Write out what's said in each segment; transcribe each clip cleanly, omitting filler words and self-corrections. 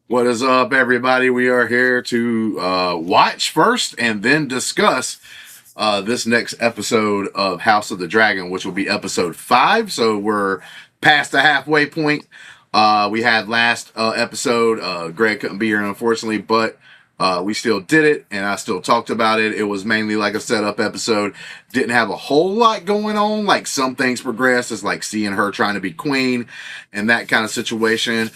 What is up, everybody? We are here to watch first and then discuss this next episode of House of the Dragon, which will be episode 5. So we're past the halfway point. We had last episode. Greg couldn't be here, unfortunately, but we still did it, and I still talked about it. It was mainly like a setup episode. Didn't have a whole lot going on. Like some things progressed, as like seeing her trying to be queen and that kind of situation.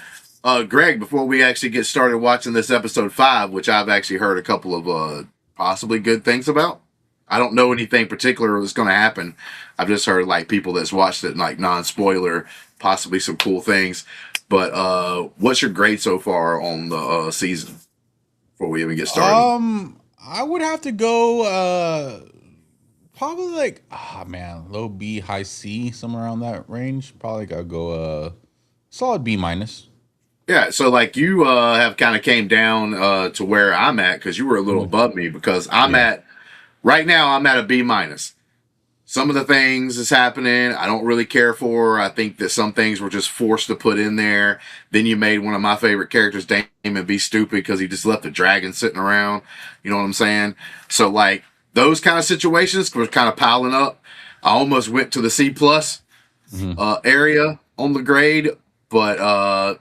Greg, before we actually get started watching this episode 5, which I've actually heard a couple of possibly good things about. I don't know anything particular that's going to happen. I've just heard like people that's watched it, like non-spoiler, possibly some cool things. But what's your grade so far on the season before we even get started? I would have to go probably like man, low B, high C, somewhere around that range. Probably gotta go solid B minus. Yeah, so like you have kind of came down to where I'm at because you were a little Mhm. above me because I'm Yeah. at right now I'm at a B minus. Some of the things that's happening I don't really care for. I think that some things were just forced to put in there. Then you made one of my favorite characters, Daemon, be stupid because he just left the dragon sitting around. You know what I'm saying? So like those kind of situations were kind of piling up. I almost went to the C plus Hmm. area on the grade, but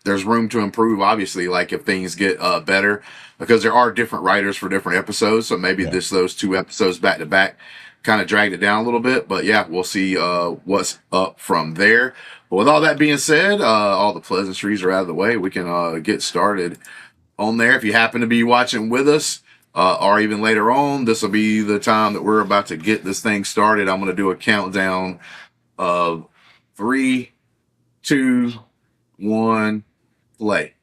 there's room to improve. Obviously, like if things get better, because there are different writers for different episodes. So maybe Yeah. those two episodes back to back kind of dragged it down a little bit. But yeah, we'll see what's up from there. But with all that being said, all the pleasantries are out of the way. We can get started on there. If you happen to be watching with us, or even later on, this will be the time that we're about to get this thing started. I'm going to do a countdown of three, two, one, play.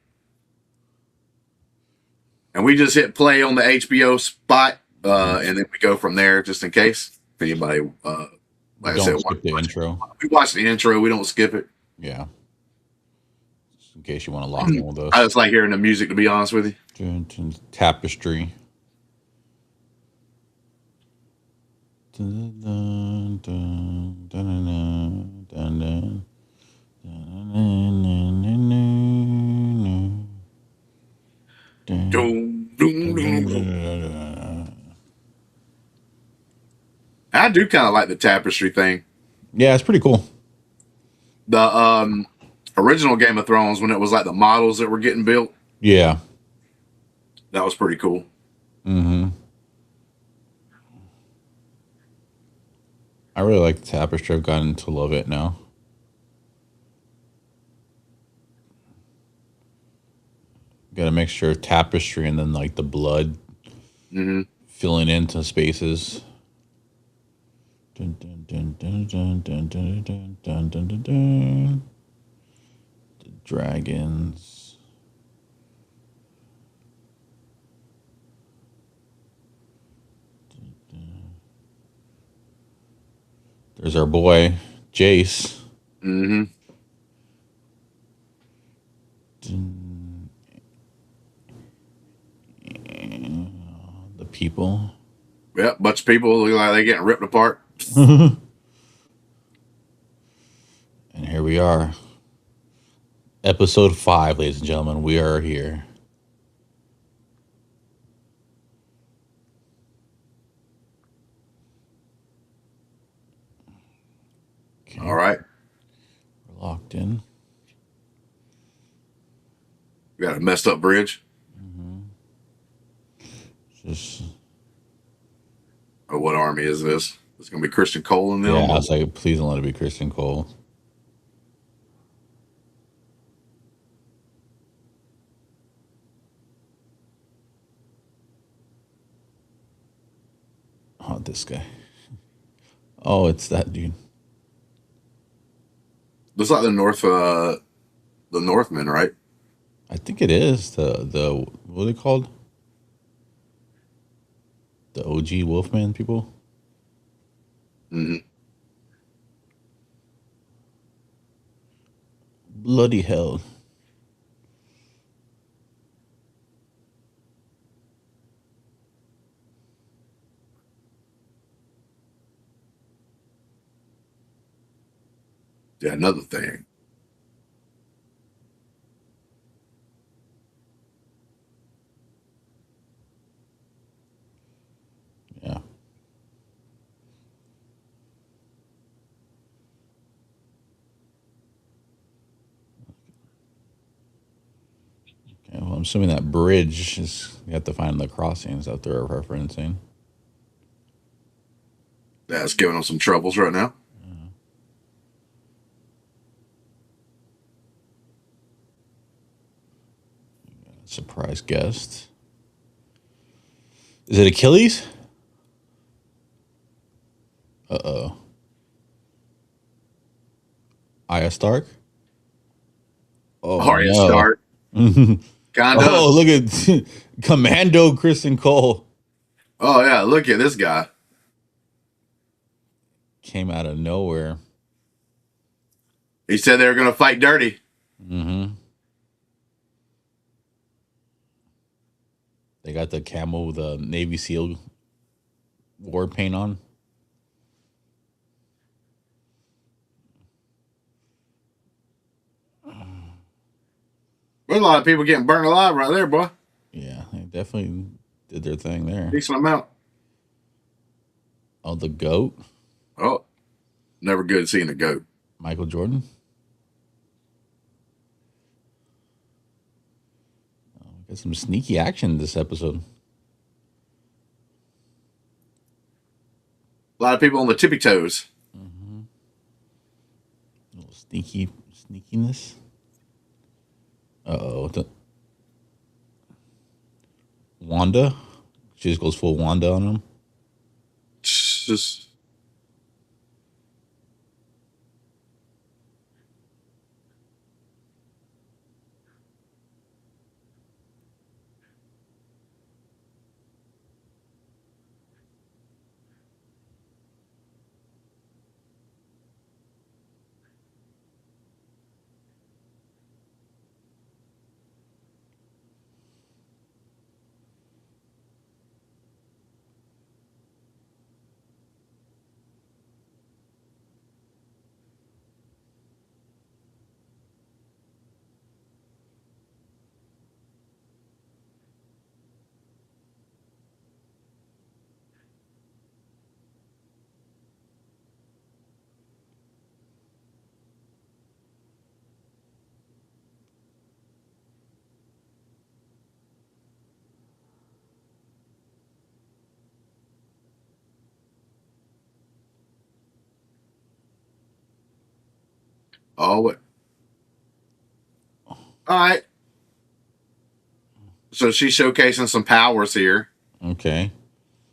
And we just hit play on the HBO spot, Mhm. and then we go from there, just in case if anybody, We like I said, don't skip the intro. we watch the intro. We don't skip it. Yeah. Just in case you want to lock in with I us. just like hearing the music, to be honest with you. Dun, dun, tapestry. Dun, dun, dun, dun, dun, dun, dun, dun, dun, dun, dun, dun, dun. Doom, doom, doom, doom. I do kind of like the tapestry thing. Yeah, it's pretty cool. The original Game of Thrones, when it was like the models that were getting built, Yeah. that was pretty cool. Hmm. I really like the tapestry. I've gotten to love it now. Got a mixture of tapestry and then like the blood Hmm. filling into spaces. Dun, dun, dun, dun, dun, dun, dun, dun, dun, dun, dun, dun. The dragons. There's our boy Jace. Hmm. Dun, the people. Yep, bunch of people look like they're getting ripped apart. And here we are. Episode 5, ladies and gentlemen. We are here. All Okay. right. We're locked in. We got a messed up bridge. Just Oh, what army is this? It's gonna be Christian Cole and yeah, them. I Or was like, please don't let it be Criston Cole. Oh, this guy. Oh, it's that dude. looks like the Northmen, right? I think it is the what are they called? The OG Wolfman people. Hmm. Bloody hell. Yeah, another thing. I'm assuming that bridge is you have to find the crossings that they're referencing. That's giving them some troubles right now. Surprise guest. Is it Achilles? Uh-oh. Arya Stark? Oh, Arya no. Stark. Kinda. Oh, look at Commando Criston Cole. Oh yeah, look at this guy. Came out of nowhere. He said they were going to fight dirty. Mm-hmm. They got the camo with the Navy SEAL war paint on. There's a lot of people getting burned alive right there, boy. Yeah, they definitely did their thing there. Decent amount. Oh, the GOAT. Oh, never good seeing a goat. Michael Jordan. Got some sneaky action this episode. A lot of people on the tippy toes. Mm-hmm. A little sneakiness. Uh-oh. Wanda. She just goes full Wanda on him. Just oh, what? All right. So she's showcasing some powers here. Okay.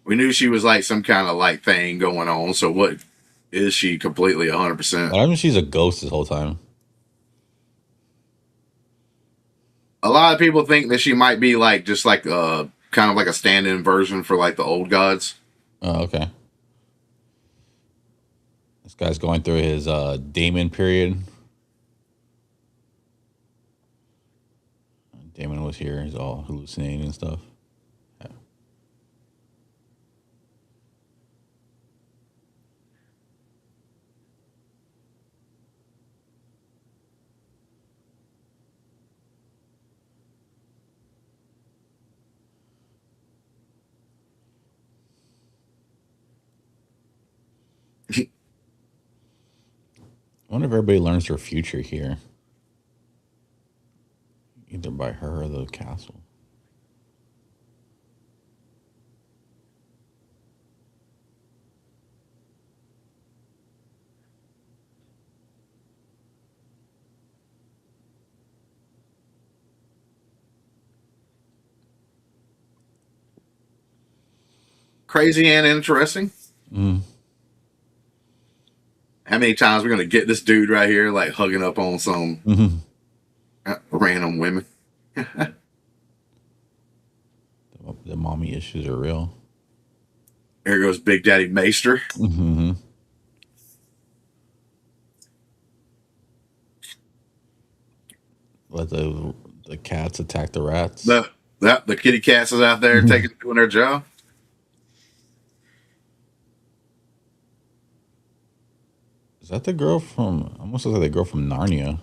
We knew she was like some kind of like thing going on. So what is she completely 100%? But I mean, she's a ghost this whole time. A lot of people think that she might be like just like kind of like a stand-in version for like the old gods. Oh, okay. This guy's going through his Daemon period. Daemon was here. He's all hallucinating and stuff. Yeah. I wonder if everybody learns their future here. Either by her or the castle. Crazy and interesting. Mm. How many times we're gonna get this dude right here like hugging up on some random women? The mommy issues are real. Here goes Big Daddy Maester. Mm-hmm. Let the cats attack the rats. The kitty cats is out there doing their job. Is that the girl from? Almost looks like the girl from Narnia.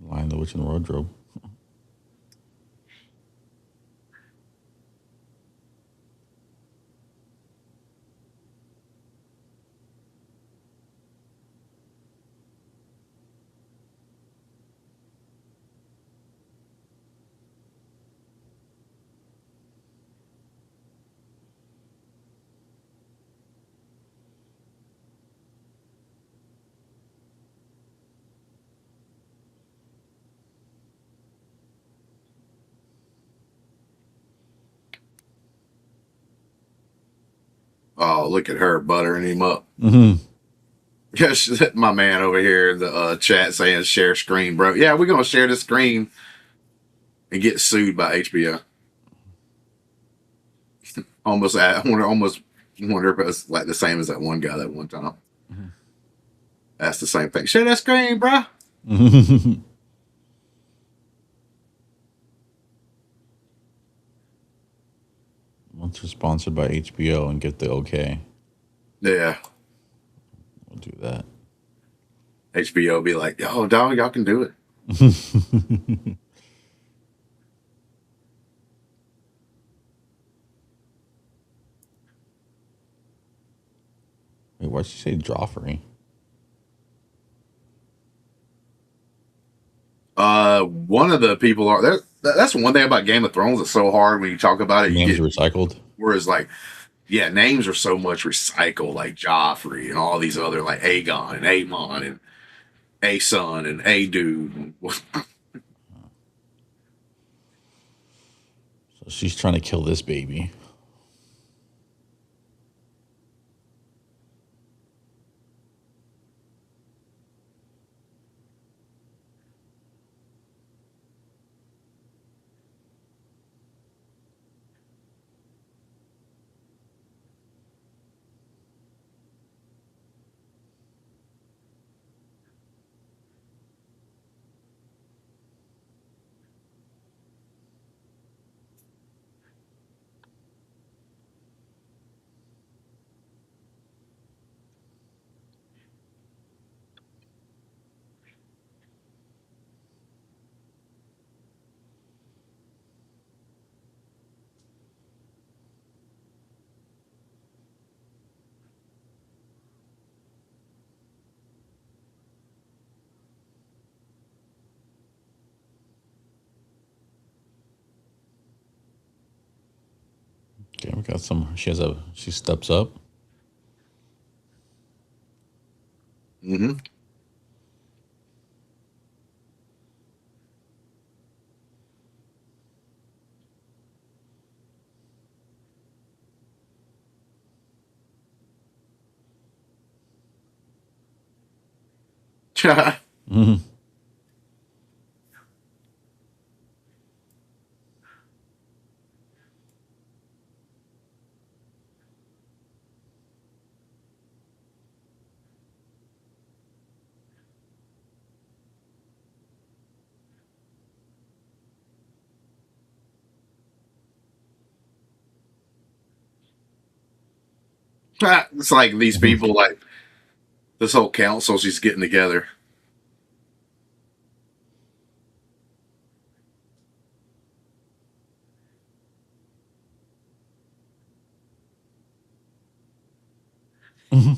Lion, the Witch, and the Wardrobe. Oh, look at her buttering him up. Mm-hmm. Yes, my man over here in the chat saying share screen, bro. Yeah, we're gonna share the screen and get sued by HBO. I wonder if it's like the same as that one guy that one time. Mm-hmm. That's the same thing. Share that screen, bro. Once we're sponsored by HBO and get the okay, Yeah, we'll do that. HBO be like, yo, dog, y'all can do it. Wait, why'd she say Joffrey? One of the people are there. That's one thing about Game of Thrones. It's so hard when you talk about it. You Names get recycled. whereas like, yeah, names are so much recycled, like Joffrey and all these other like Aegon and Aemon and A Son and A Dude. So she's trying to kill this baby. Okay, we got some. She steps up. Mm-hmm. Mm-hmm. It's like these people, like this whole council she's getting together. Mm-hmm.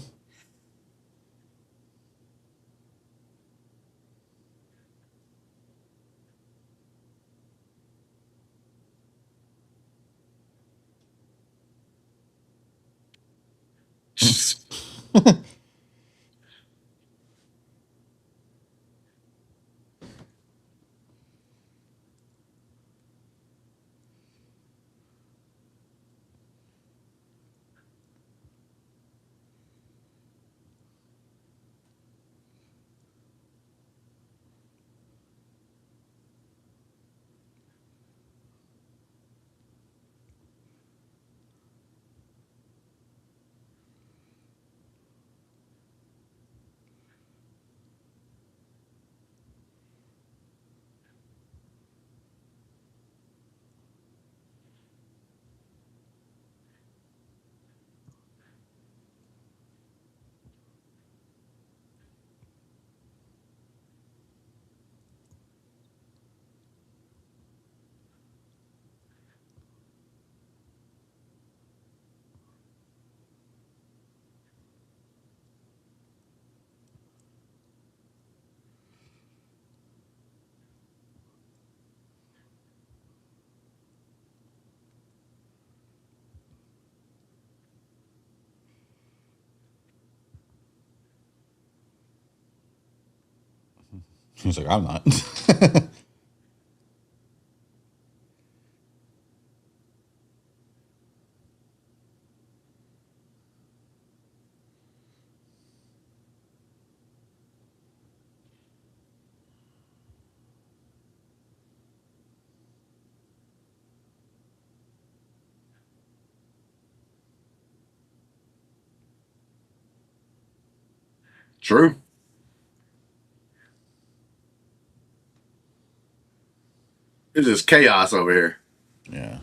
He's like, I'm not. True. It's just chaos over here. Yeah.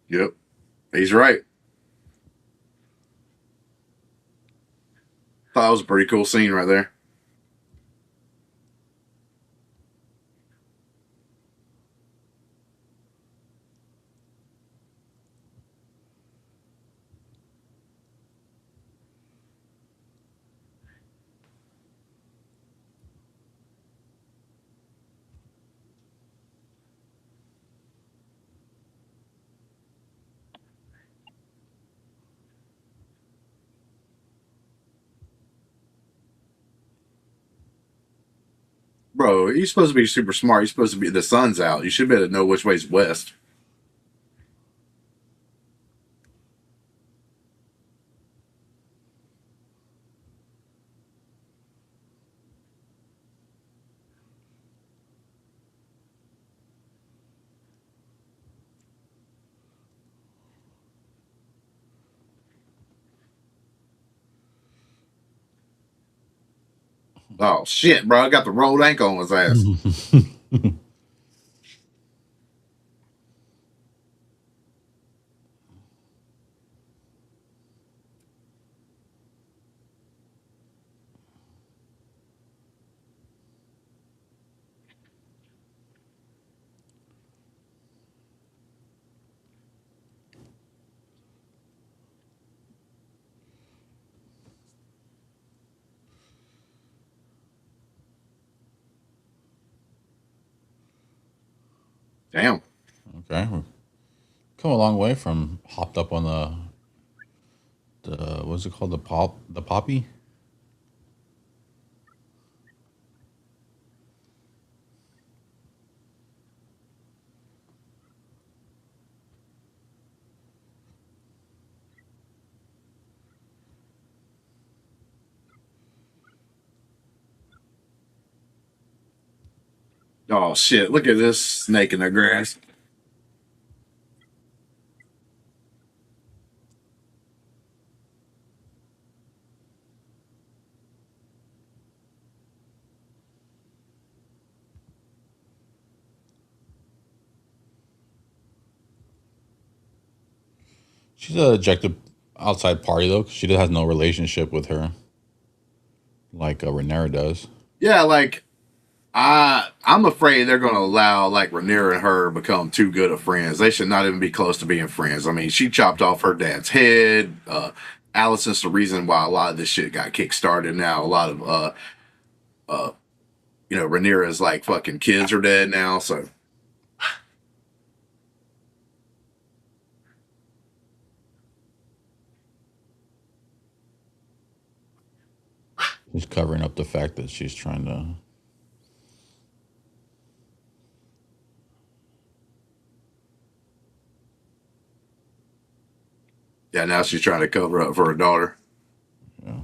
Yep. He's right. Thought it was a pretty cool scene right there. Bro, you're supposed to be super smart. You're supposed to be the sun's out. You should be able to know which way's west. Oh shit, bro! I got the rolled ankle on his ass. Damn. Okay. We've come a long way from hopped up on the what's it called, the poppy. Oh shit! Look at this snake in the grass. She's a ejected outside party though, 'cause she has no relationship with her like Rhaenyra does. Yeah, like I'm afraid they're going to allow like Rhaenyra and her become too good of friends. They should not even be close to being friends. I mean, she chopped off her dad's head. Alice is the reason why a lot of this shit got kick started. Now a lot of uh, Rhaenyra's like fucking kids are dead now. So She's covering up the fact that she's trying to. yeah, now she's trying to cover up for her daughter. Yeah.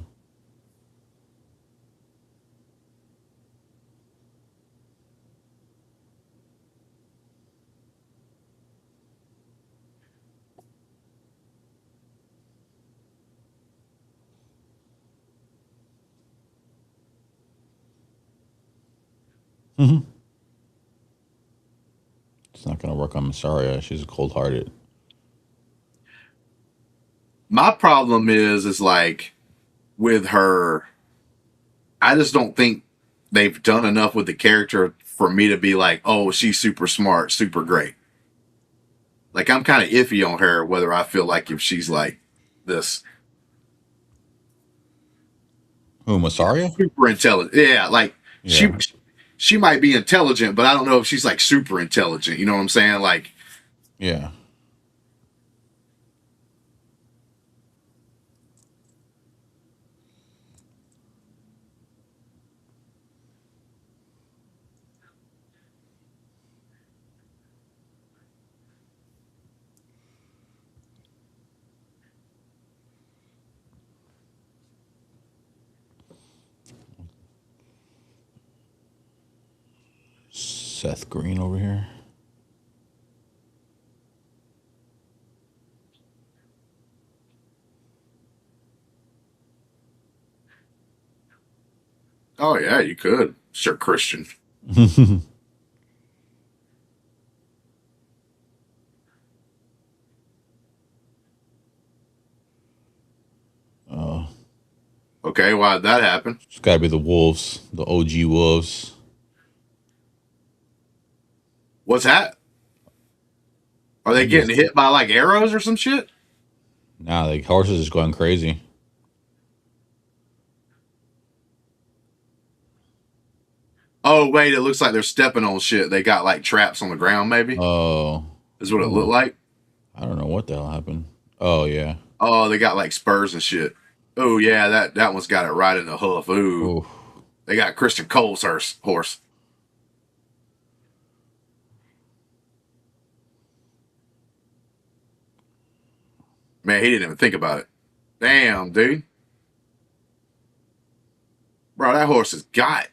It's not gonna work on Massaria. She's cold-hearted. My problem is like with her, I just don't think they've done enough with the character for me to be like, oh, she's super smart, super great. Like I'm kind of iffy on her whether I feel like if she's like this Who, Massaria? super intelligent. Yeah, like Yeah. she might be intelligent, but I don't know if she's like super intelligent. You know what I'm saying? Like, Yeah. Seth Green over here. oh yeah, you could. Sure, Christian. Oh, Okay, why did that happen? it's got to be the Wolves, the OG Wolves. What's that? Are they Maybe getting it's hit by like arrows or some shit? nah. The horses is going crazy. Oh wait, it looks like they're stepping on shit. They got like traps on the ground. Maybe Oh, is what it looked oh. like. I don't know what the hell happened. Oh yeah. Oh, they got like spurs and shit. Oh yeah, that one's got it right in the hoof. Ooh, Oh, they got Christian Cole's horse. Man, he didn't even think about it. Damn, dude. Bro, that horse is got.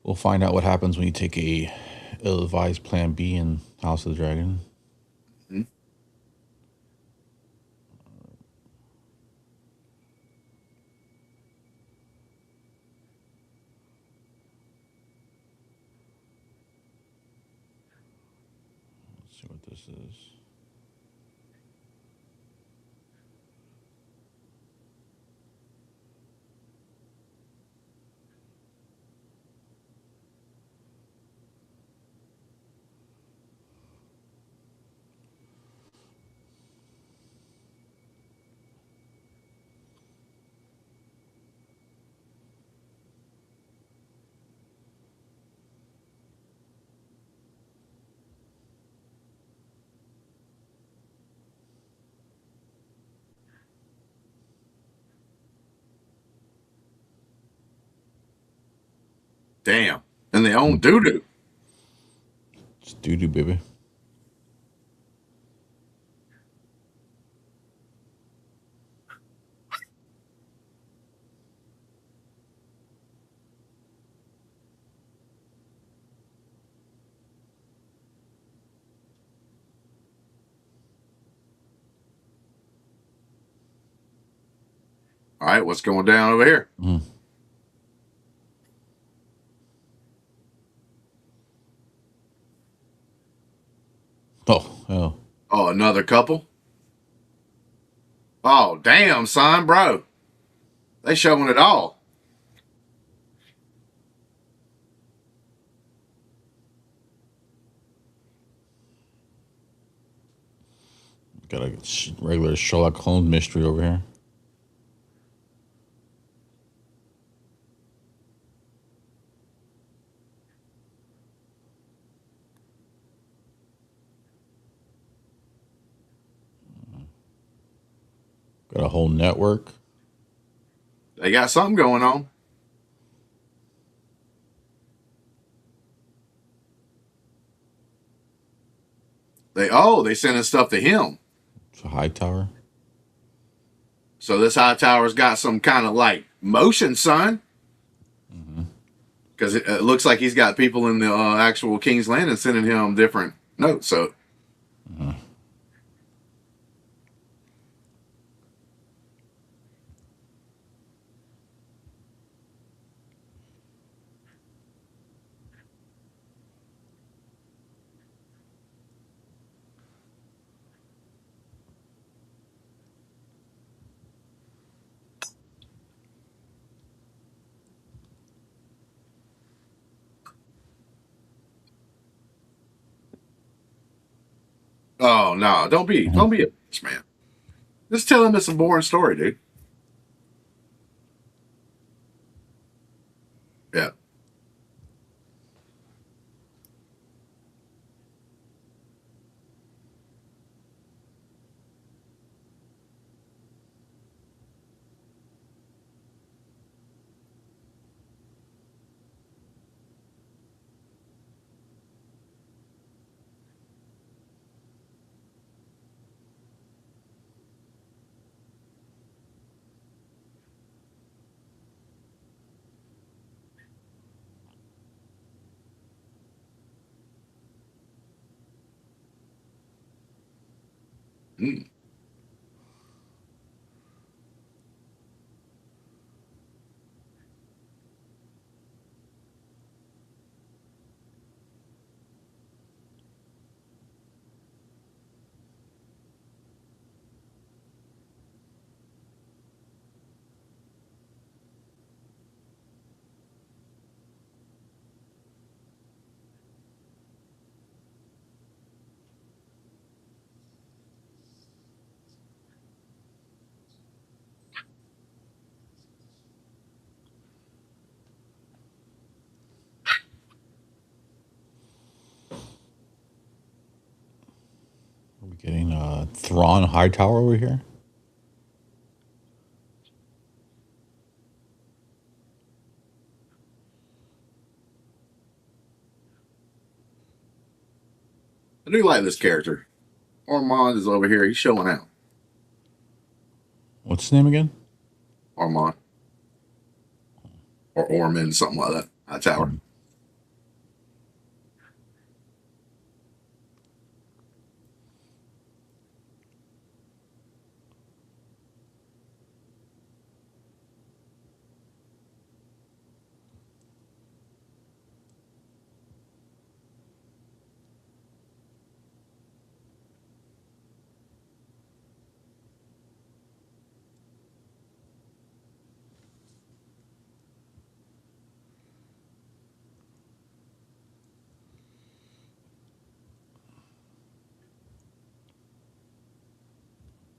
we'll find out what happens when you take a ill-advised Plan B in House of the Dragon. Hmm? Let's see what this is. Damn, and they own doo doo. It's doo-doo, baby. All right, what's going down over here? Mm. Oh, hell. Oh, another couple. Oh, damn, son, bro. They showing it all. Got a regular Sherlock Holmes mystery over here. Got a whole network. They got something going on. They sending stuff to him. It's a Hightower. So this Hightower's got some kind of like motion, son. Mm-hmm. Because it looks like he's got people in the actual King's Landing sending him different notes. So Uh-huh. no, don't be a bitch, man. Just tell him it's a boring story, dude. Yeah. Mm. Are we getting Thrawn Hightower over here? I do like this character. Ormond is over here. He's showing out. What's his name again? Ormond. Or Ormond, something like that. Hightower.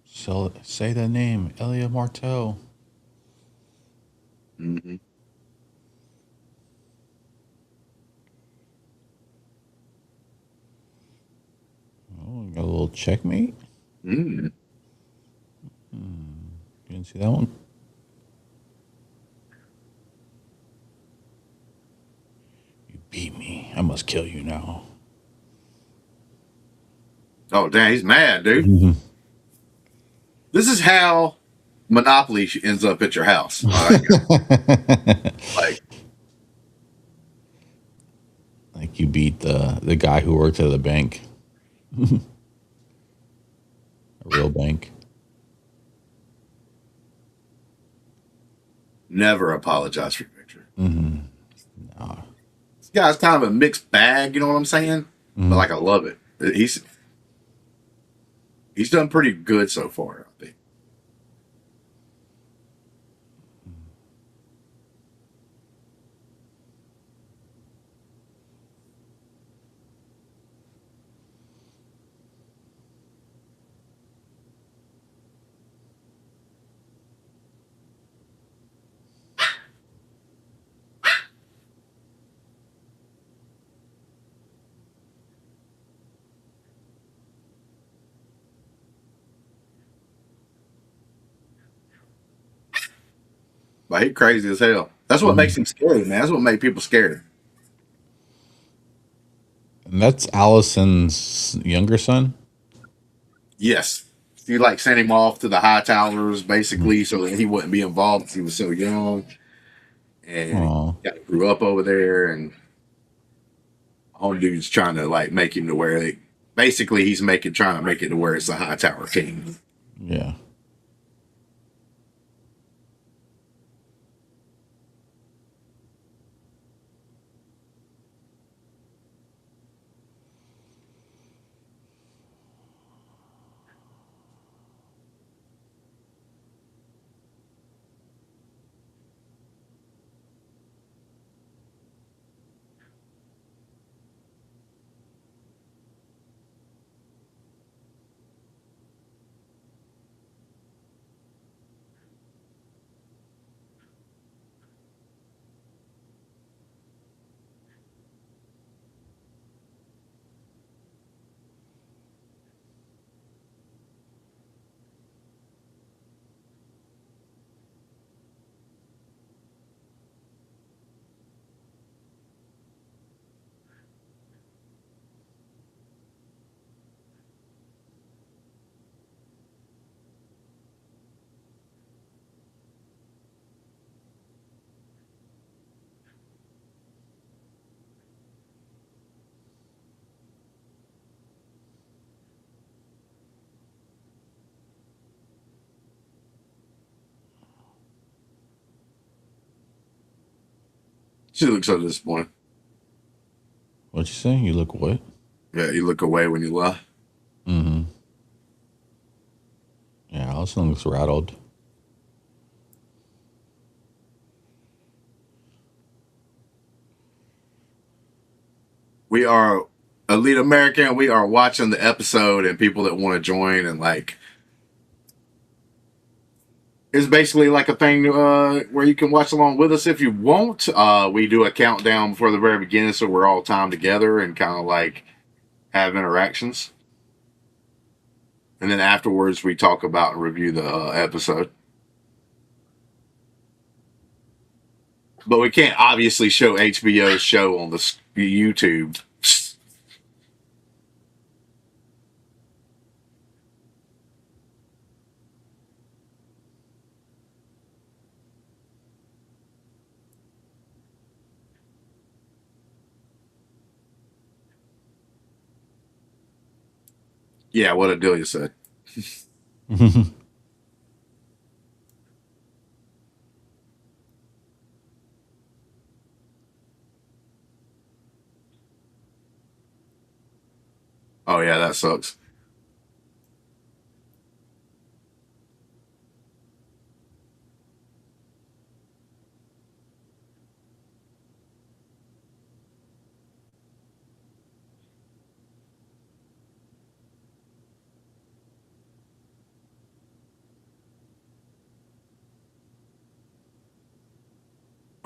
So say that name, Elia Martell. Mm-hmm. Oh, got a little checkmate. Mm. You didn't see that one? You beat me. I must kill you now. Oh, damn, he's mad, dude. Mm-hmm. This is how Monopoly ends up at your house. All right. Like, Like you beat the guy who worked at the bank, a real bank. never apologize for your victory. Mm-hmm. Nah. This guy's kind of a mixed bag, you know what I'm saying? Mm-hmm. But like, I love it. He's done pretty good so far, I think. But he's crazy as hell. That's what makes him scary, man. That's what makes people scared. And that's Allison's younger son. Yes. He like sent him off to the high towers basically so that he wouldn't be involved because he was so young. And he Oh, grew up over there and old dude's trying to like make him to where basically he's trying to make it to where it's the high tower king. yeah. She looks so disappointed. What'd you say? You look what? Yeah, you look away when you lie. Mm-hmm. Yeah, Allison looks rattled. We are Elite American. We are watching the episode, and people that want to join and like, it's basically like a thing where you can watch along with us if you want. We do a countdown before the very beginning, so we're all timed together and kind of like have interactions. And then afterwards, we talk about and review the episode. But we can't obviously show HBO's show on the YouTube. Yeah, what Adelia said. Oh, yeah, that sucks.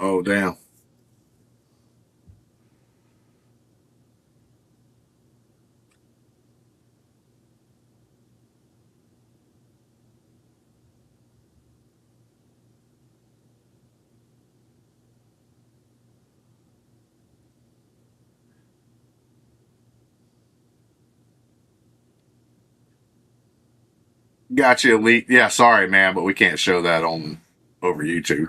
Oh, damn. Gotcha, Elite. Yeah, sorry, man, but we can't show that on over YouTube.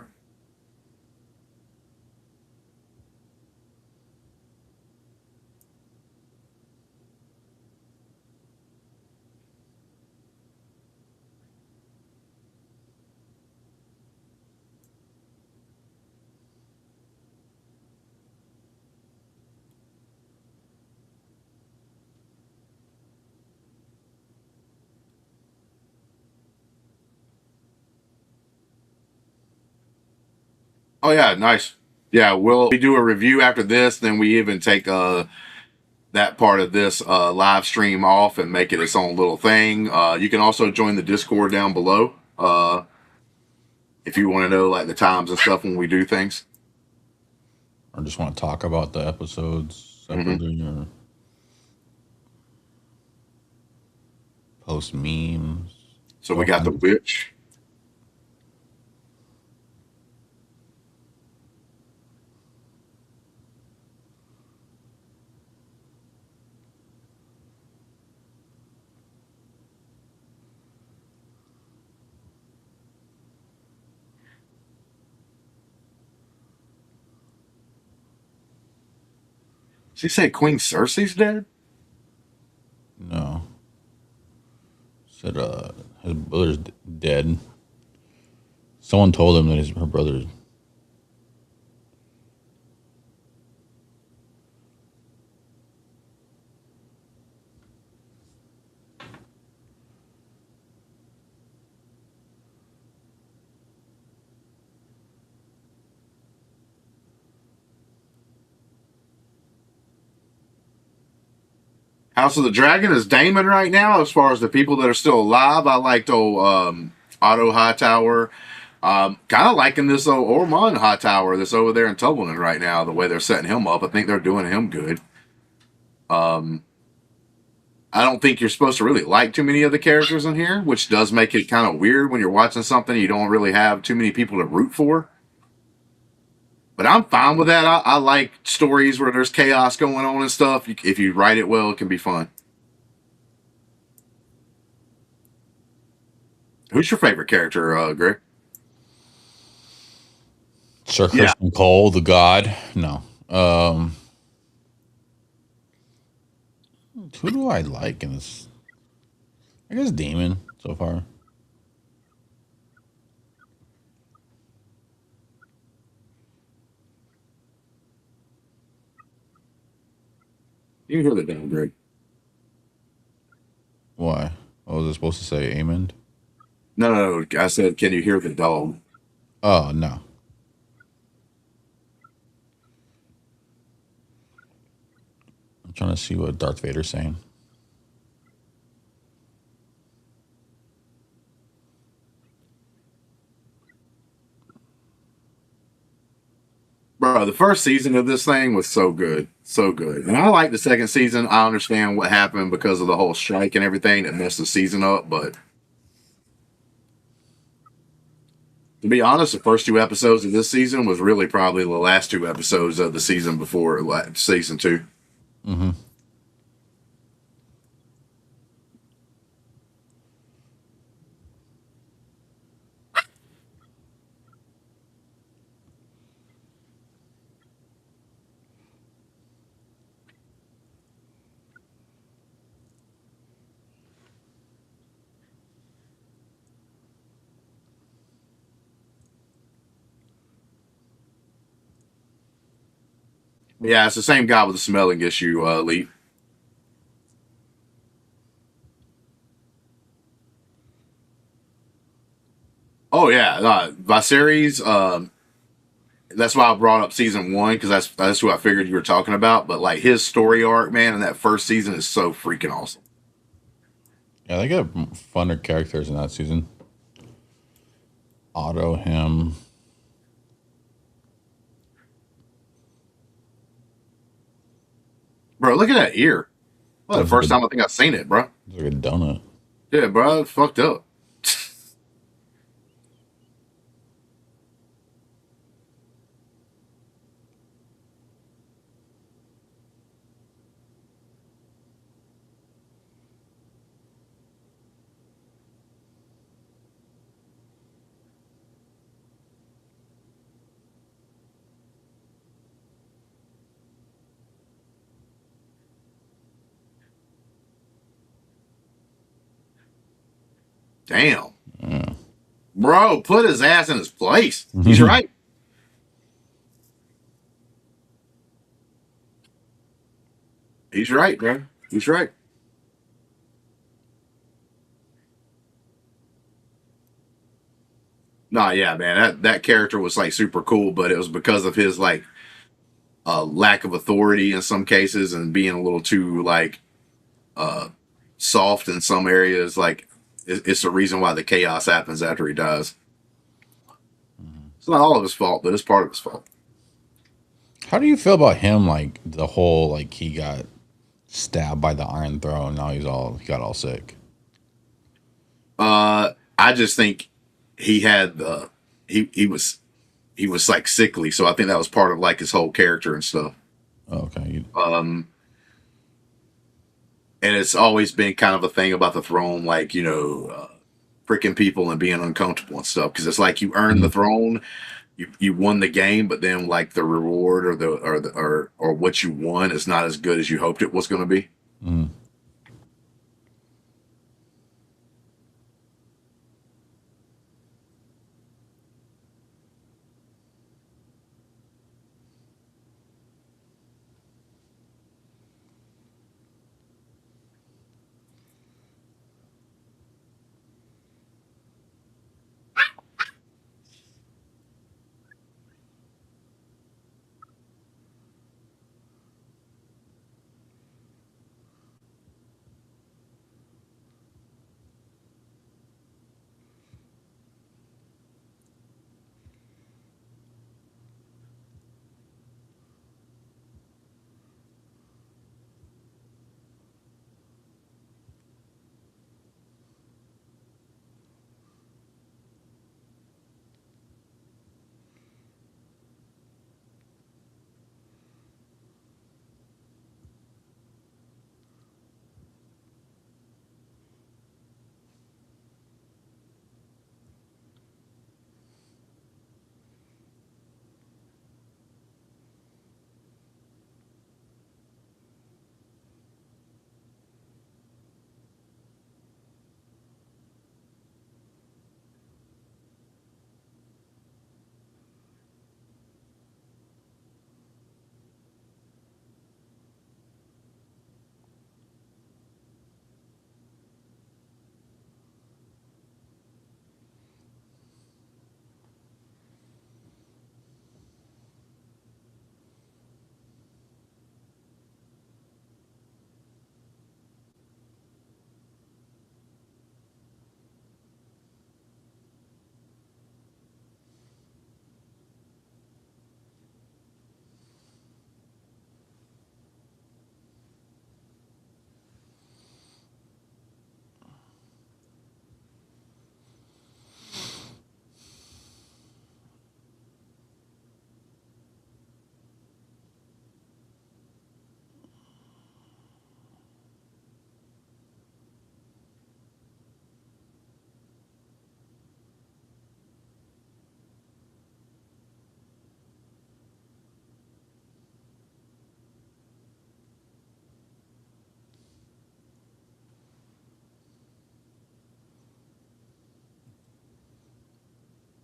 Oh, yeah, nice. Yeah, we do a review after this. Then we even take that part of this live stream off and make it its own little thing. You can also join the Discord down below if you want to know like the times and stuff when we do things. Or just want to talk about the episodes separately or post memes. So we got the witch. She said Queen Cersei's dead? No. Said his brother's dead. Someone told him that her brother. House of the Dragon is Daemon right now. As far as the people that are still alive, I liked Otto Hightower. Kind of liking this Ormund Hightower that's over there in Tumbleton right now. The way they're setting him up, I think they're doing him good. I don't think you're supposed to really like too many of the characters in here, which does make it kind of weird when you're watching something you don't really have too many people to root for. But I'm fine with that. I like stories where there's chaos going on and stuff. If you write it well, it can be fun. Who's your favorite character, Greg? Sir Yeah. Criston Cole, the god. No. Who do I like in this? I guess Daemon so far. You hear the downgrade. Why? What was it supposed to say? Aemond? No. I said, can you hear the dog? Oh, no. I'm trying to see what Darth Vader's saying. Bro, the first season of this thing was so good. So good. And I like the second season. I understand what happened because of the whole strike and everything that messed the season up, but to be honest, the first two episodes of this season was really probably the last two episodes of the season before season two. Mm-hmm. Yeah, it's the same guy with the smelling issue, Lee. Oh yeah, Viserys. That's why I brought up season one because that's who I figured you were talking about. But like his story arc, man, in that first season is so freaking awesome. Yeah, they got funner characters in that season. Otto, him. Bro, look at that ear. Well, the Looks like first time I think I've seen it, bro. looks like a donut. Yeah, bro, it's fucked up. Damn. Yeah. Bro, put his ass in his place. He's right. He's right, bro. He's right. Nah, yeah, man. That character was like super cool, but it was because of his like lack of authority in some cases and being a little too like uh soft in some areas. Like it's the reason why the chaos happens after he dies. It's not all of his fault, but it's part of his fault. How do you feel about him? Like the whole like he got stabbed by the Iron Throne. Now he got all sick. I just think he had he was he was like sickly, so I think that was part of like his whole character and stuff. Oh, okay. Um, and it's always been kind of a thing about the throne, like freaking people and being uncomfortable and stuff. Because it's like you earned the Mhm. throne, you won the game, but then like the reward or what you won is not as good as you hoped it was going to be. Mhm.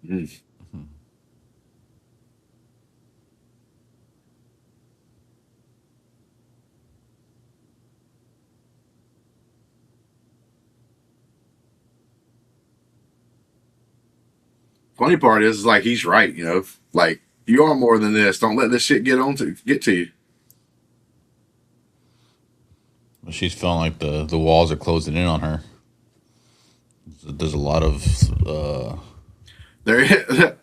Mm. Funny part is like he's right, you know. Like you are more than this. Don't let this shit get to you. She's feeling like the walls are closing in on her. There's a lot of There,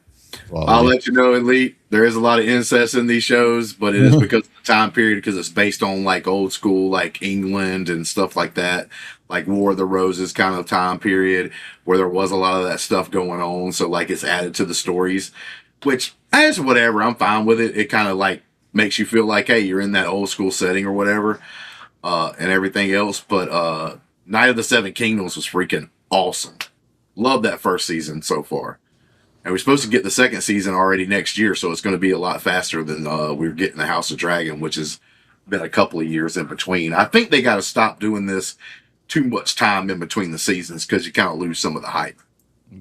well, I'll let you know, Elite. There is a lot of incest in these shows, but it is because of the time period, because it's based on like old school, like England and stuff like that, like War of the Roses kind of time period where there was a lot of that stuff going on. So like it's added to the stories, which as whatever, I'm fine with it. It kind of like makes you feel like, hey, you're in that old school setting or whatever, and everything else. But Night of the Seven Kingdoms was freaking awesome. Love that first season so far. And we're supposed to get the second season already next year, so it's going to be a lot faster than we're getting the House of Dragon, which has been a couple of years in between. I think they got to stop doing this too much time in between the seasons because you kind of lose some of the hype.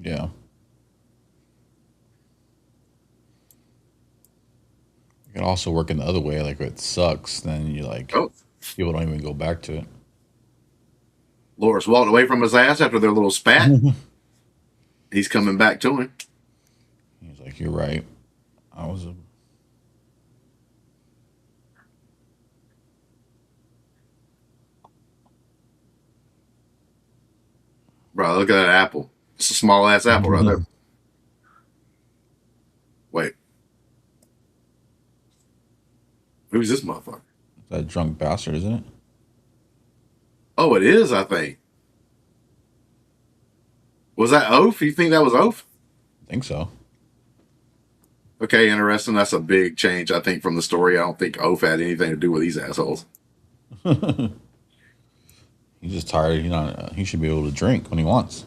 yeah. You can also work in the other way. Like if it sucks, then you like Oh, people don't even go back to it. Loras walked away from his ass after their little spat. He's coming back to him. He's like, "You're right. I was a." Bro, look at that apple. It's a small ass apple right there. Wait, who's this motherfucker? That drunk bastard, isn't it? Oh, it is, I think. Was that Oath? You think that was Oath? I think so. Okay, interesting. That's a big change, I think, from the story. I don't think Oath had anything to do with these assholes. He's just tired. You know, he should be able to drink when he wants.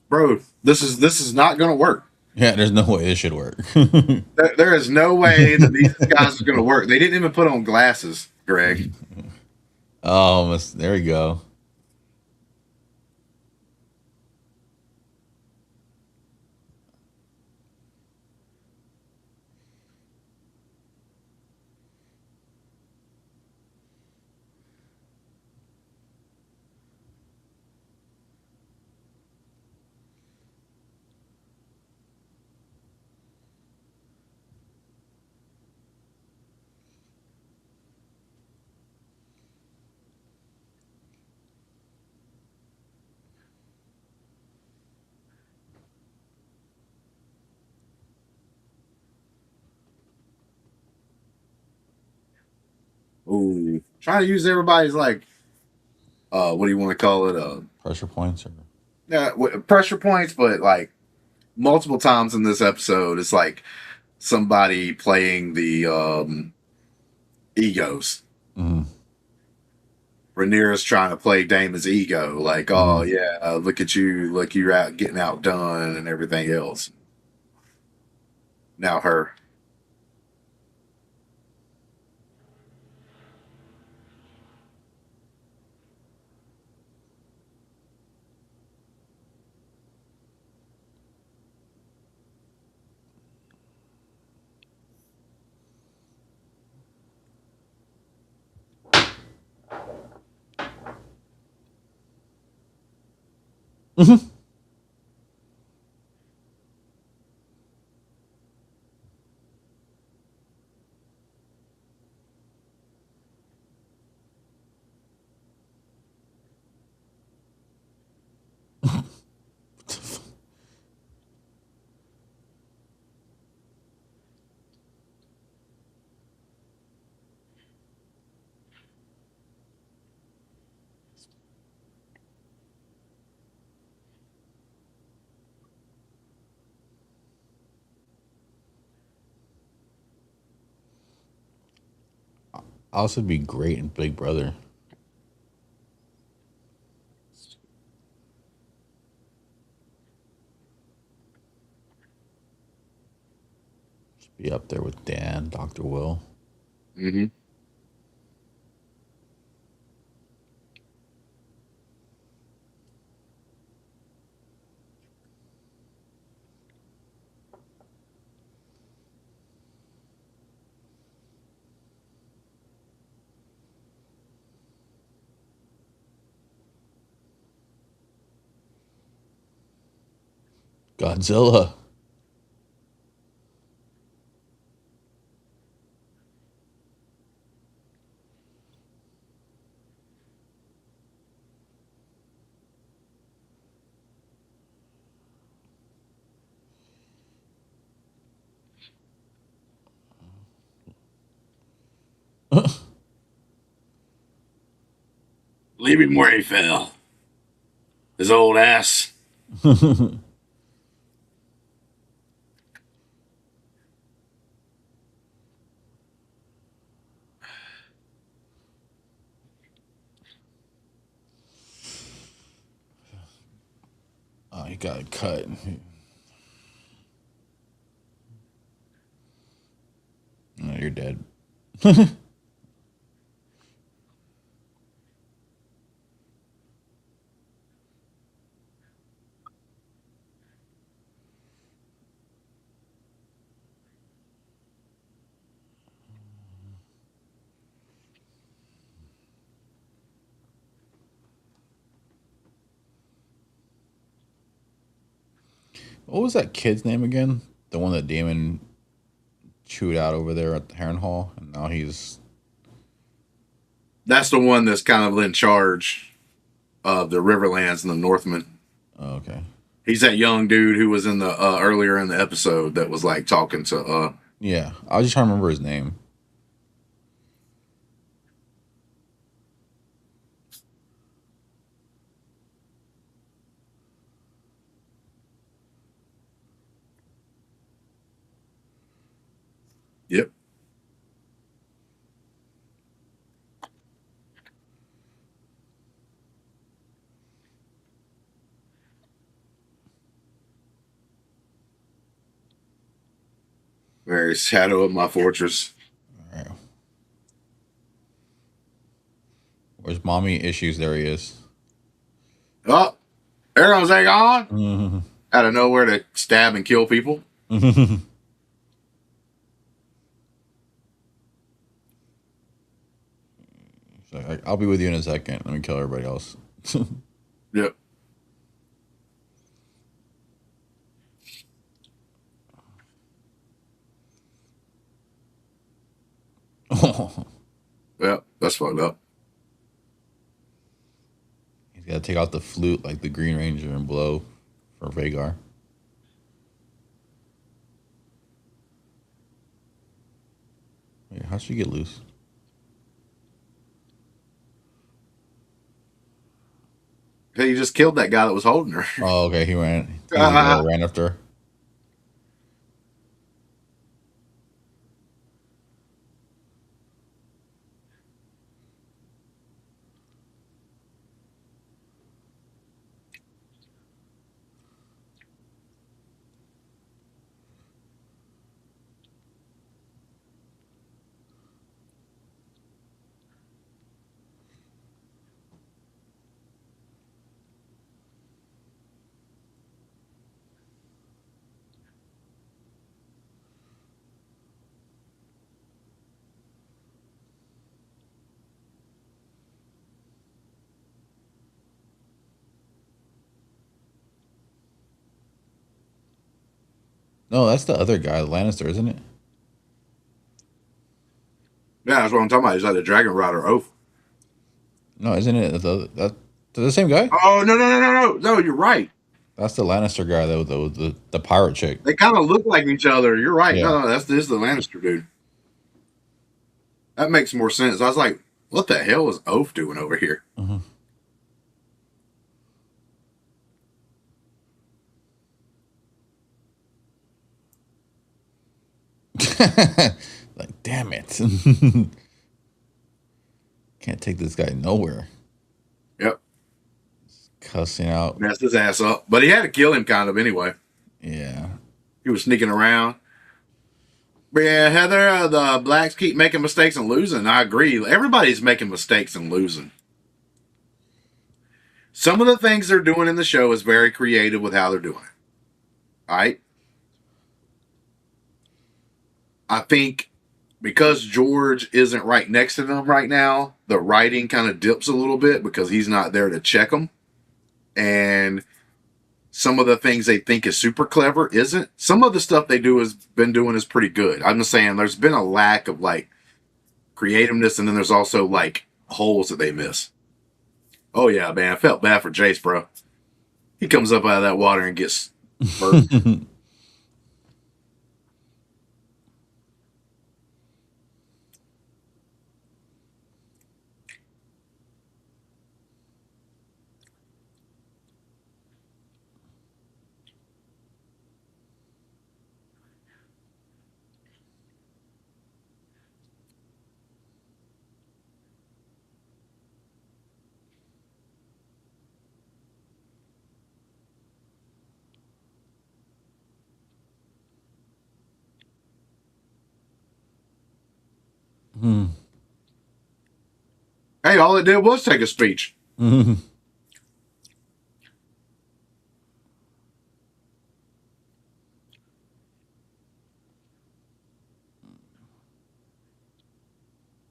Bro, this is not going to work. Yeah, there's no way this should work. There is no way that these guys are going to work. They didn't even put on glasses, Greg. Oh, there we go. Ooh, trying to use everybody's like, what do you want to call it? Pressure points or Yeah, pressure points, but like multiple times in this episode, it's like somebody playing the egos. mm, Rhaenyra's trying to play Daemon's ego, like, oh yeah, look at you, like you're out getting outdone and everything else. Now her. also be great in Big Brother. Just be up there with Dan, Dr. Will. Mm-hmm. Godzilla. Leave him where he fell. His old ass. Oh, he got cut. Oh, you're dead. What was that kid's name again? The one that Daemon chewed out over there at the Harrenhal, and now he's. That's the one that's kind of in charge of the Riverlands and the Northmen. Oh, okay. He's that young dude who was in the earlier in the episode that was like talking to. Yeah, I was just trying to remember his name. Yep. Very shadow of my fortress. All right. Where's mommy issues? There he is. Oh, Aaron's like on Mm-hmm. out of nowhere to stab and kill people. So I'll be with you in a second. Let me kill everybody else. Yep. Yep. That's fucked up. He's got to take out the flute like the Green Ranger and blow for Vhagar. Wait, how'd she get loose? Hey, you just killed that guy that was holding her. Oh, okay. He ran after her. No, that's the other guy, Lannister, isn't it? Yeah, that's what I'm talking about. He's like the Dragon Rider oath. No, isn't it the same guy? Oh no! You're right. That's the Lannister guy, though. The pirate chick. They kind of look like each other. You're right. Yeah. No, this is the Lannister dude. That makes more sense. I was like, what the hell is Oath doing over here? Mm-hmm. Like, damn it. Can't take this guy nowhere. Yep. Cussing out. Messed his ass up. But he had to kill him kind of anyway. Yeah. He was sneaking around. But yeah, Heather, the blacks keep making mistakes and losing. I agree. Everybody's making mistakes and losing. Some of the things they're doing in the show is very creative with how they're doing it. All right. I think because George isn't right next to them right now, the writing kind of dips a little bit because he's not there to check them. And some of the things they think is super clever isn't. Some of the stuff they do has been doing is pretty good. I'm just saying there's been a lack of like creativeness, and then there's also like holes that they miss. Oh yeah, man, I felt bad for Jace, bro. He comes up out of that water and gets burnt. Hey, all it did was take a speech.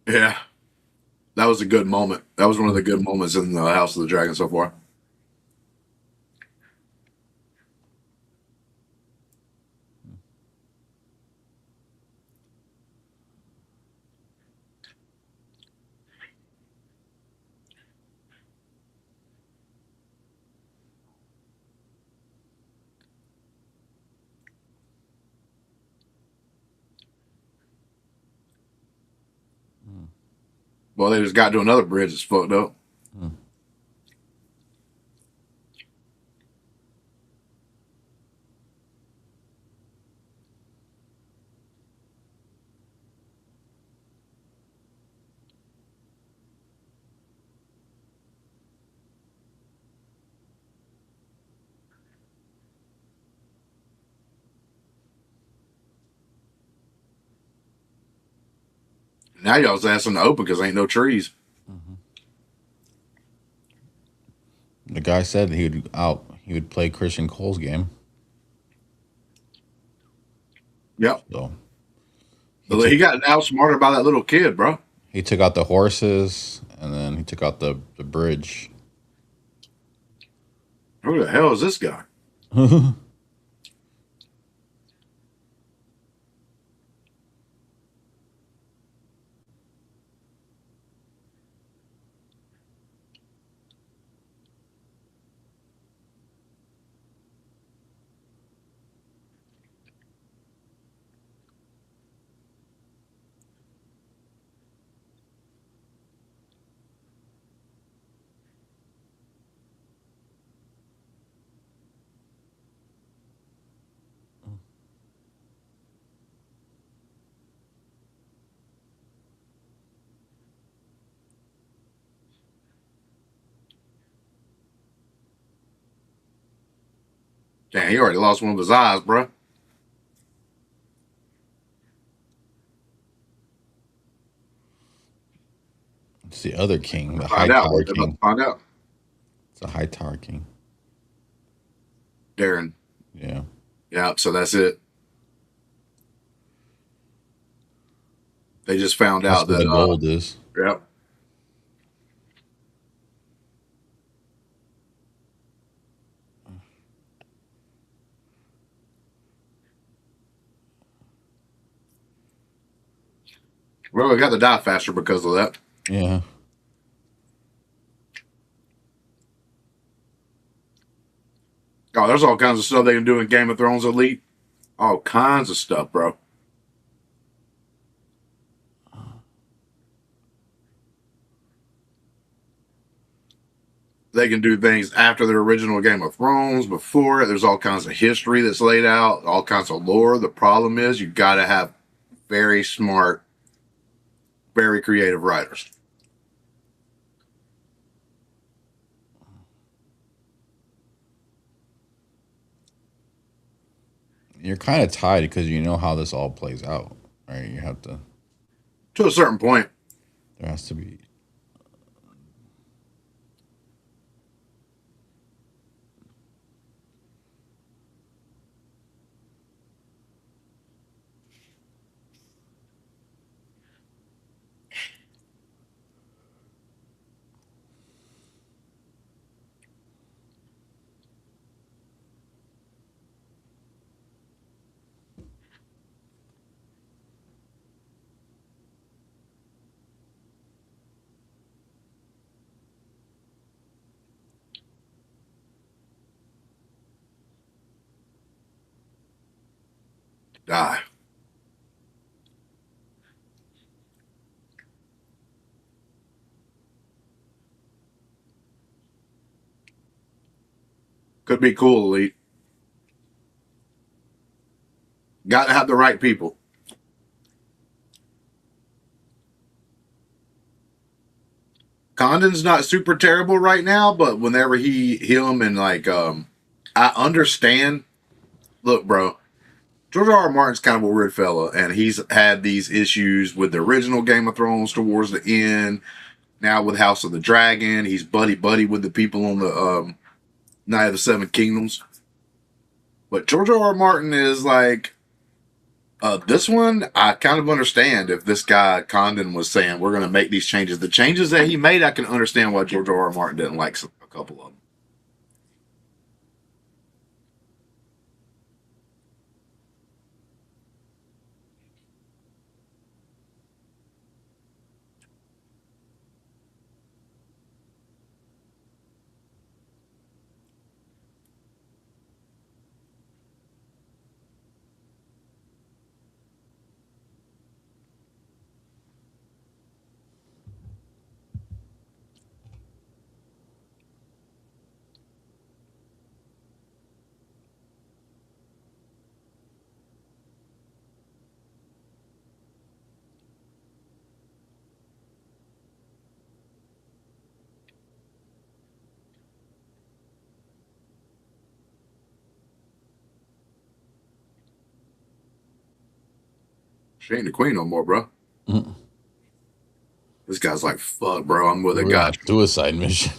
Yeah, that was a good moment. That was one of the good moments in the House of the Dragon so far. Well, they just got to another bridge that's fucked up. Now y'all's asking to open because ain't no trees. The guy said he would play Christian Cole's game. Yep. So He got outsmarted by that little kid, bro. he took out the horses and then he took out the bridge. Who the hell is this guy? Damn, he already lost one of his eyes, bro. It's the other king, the Find out. Hightower What they're about king. to find out. It's a Hightower king. Daeron. Yeah. Yeah, so that's it. They just found That's out where that, the gold is. yep. Well, we got to die faster because of that. Yeah. Oh, there's all kinds of stuff they can do in Game of Thrones Elite. All kinds of stuff, bro. They can do things after the original Game of Thrones, before it. There's all kinds of history that's laid out, all kinds of lore. The problem is you got to have very smart, very creative writers. You're kind of tied because you know how this all plays out, right? You have To a certain point. there has to be. Die. Could be cool, Elite. Got to have the right people. Condon's not super terrible right now, but whenever him and like I understand. Look, bro, George R. Martin's kind of a weird fella, and he's had these issues with the original Game of Thrones towards the end. Now with House of the Dragon, he's buddy with the people on the Night of the Seven Kingdoms. But George R. Martin is like, this one, I kind of understand if this guy Condon was saying we're going to make these changes. The changes that he made, I can understand why George R. Martin didn't like a couple of them. She ain't the queen no more, bro. Mm. This guy's like, fuck, bro, I'm with a We're on god. a suicide mission.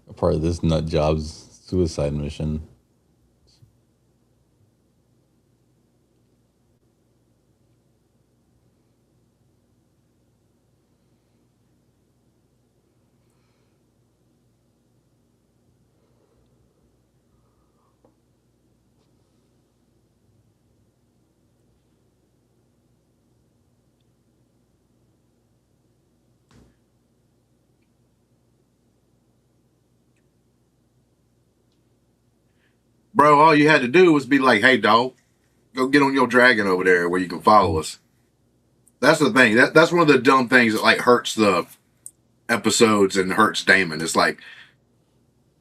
A part of this nut job's suicide mission. Bro, all you had to do was be like, hey, dog, go get on your dragon over there where you can follow us. That's the thing. That's one of the dumb things that like hurts the episodes and hurts Daemon. It's like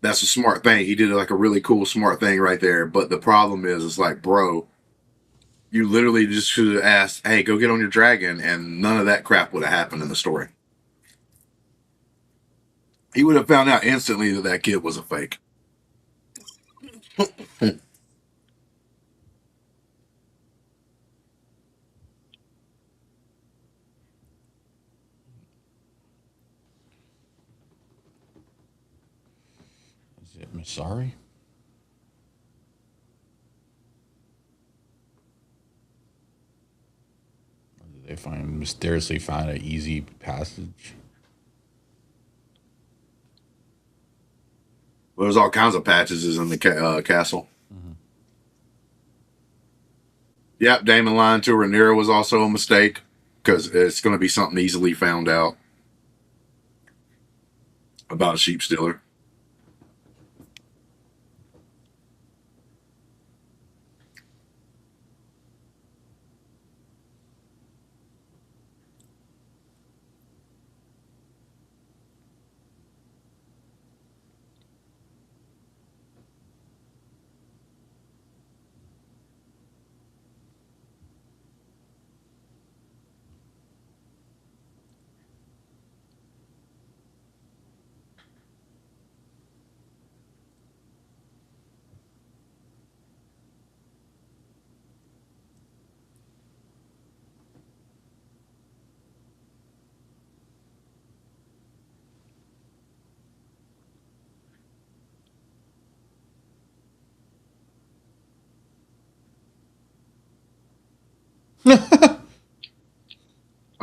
that's a smart thing. He did like a really cool smart thing right there. But the problem is, it's like, bro, you literally just should have asked, hey, go get on your dragon, and none of that crap would have happened in the story. He would have found out instantly that that kid was a fake. Is it Masari? Or did they mysteriously find an easy passage? Well, there's all kinds of patches in the castle. Mm-hmm. Yep, Daemon lying to Rhaenyra was also a mistake because it's going to be something easily found out about a Sheepstealer.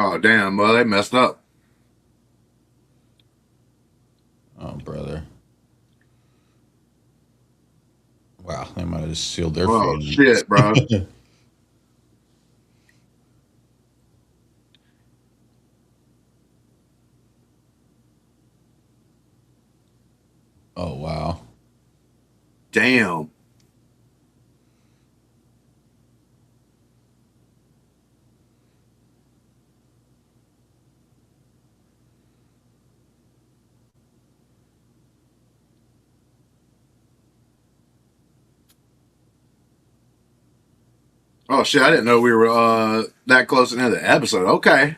Oh, damn. Well, they messed up. Oh, brother. Wow, they might have just sealed their Oh, fate. shit, bro. Oh, wow. Damn. Oh shit! I didn't know we were that close into the episode. Okay.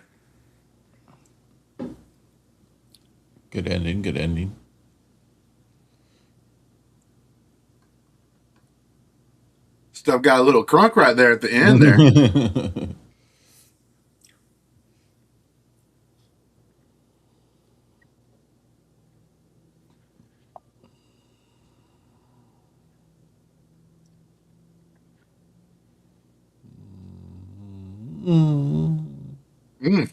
Good ending. Good ending. Stuff got a little crunk right there at the end there. Mm.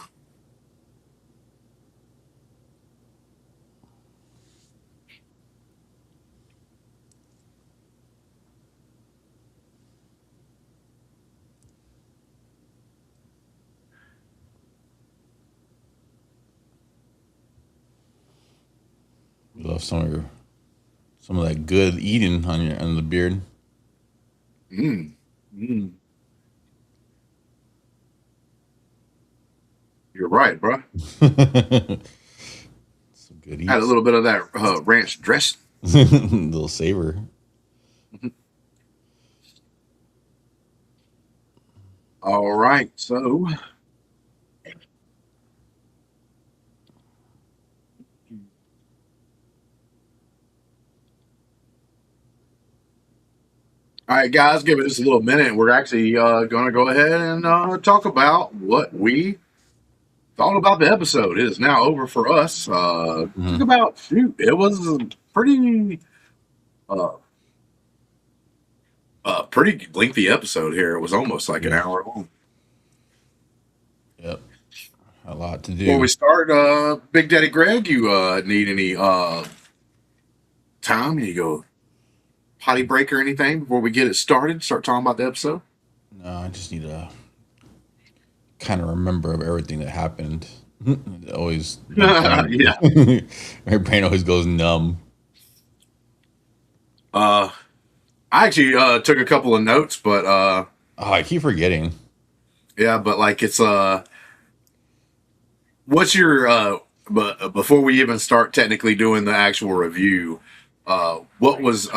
You love some of that good eating on the beard. Mm. Mm. You're right, bro. Some good Had a eats. little bit of that ranch dressing. Little savor. All right, so all right, guys, give it just a little minute. We're actually going to go ahead and talk about what we thought about the episode. It is now over for us. Took Mm-hmm. about shoot. It was a uh, pretty lengthy episode here. It was almost like an Yeah. hour long. Yep. A lot to Before we do. start, Big Daddy Greg, you need any time? You go potty break or anything before we get it started? Start talking about the episode. No, I just need to kind of remember of everything that happened. Always my brain. Yeah. My brain always goes numb. I actually took a couple of notes, but Oh, I keep forgetting. yeah, but like it's what's your but before we even start technically doing the actual review, what was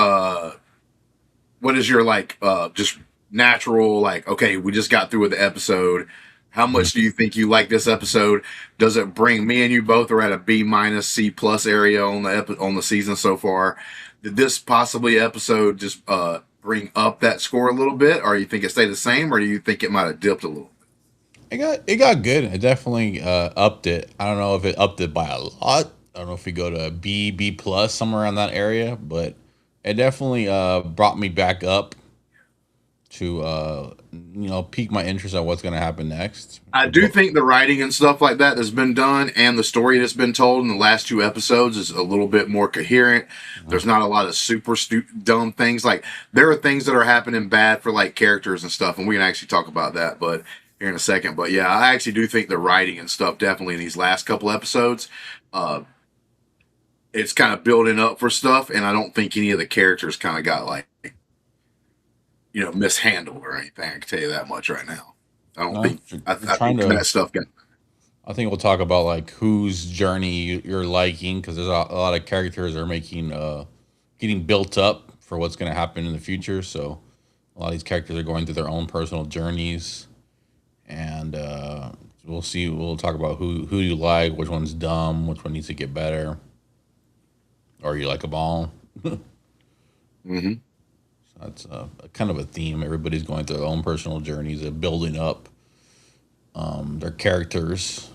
what is your like just natural like okay, we just got through with the episode. How much do you think you like this episode? Does it bring me and you both are at a B minus C plus area on on the season so far? Did this possibly episode just bring up that score a little bit, or you think it stayed the same, or do you think it might have dipped a little? It got good. It definitely upped it. I don't know if it upped it by a lot. I don't know if we go to B plus somewhere around that area, but it definitely brought me back up to pique my interest on what's going to happen next. I For do both. think the writing and stuff like that that's been done and the story that's been told in the last two episodes is a little bit more coherent. There's not a lot of super dumb things. Like there are things that are happening bad for like characters and stuff, and we can actually talk about that, but here in a second. But yeah, I actually do think the writing and stuff definitely in these last couple episodes, uh, it's kind of building up for stuff, and I don't think any of the characters kind of got like mishandled or anything. I can tell you that much right now. I don't No, think we're I trying think to. that stuff got. I think we'll talk about like whose journey you're liking because there's a lot of characters are making getting built up for what's going to happen in the future. So a lot of these characters are going through their own personal journeys, and we'll see. We'll talk about who you like, which one's dumb, which one needs to get better, or you like them all. Mm-hmm. So that's kind of a theme. Everybody's going through their own personal journeys of building up their characters.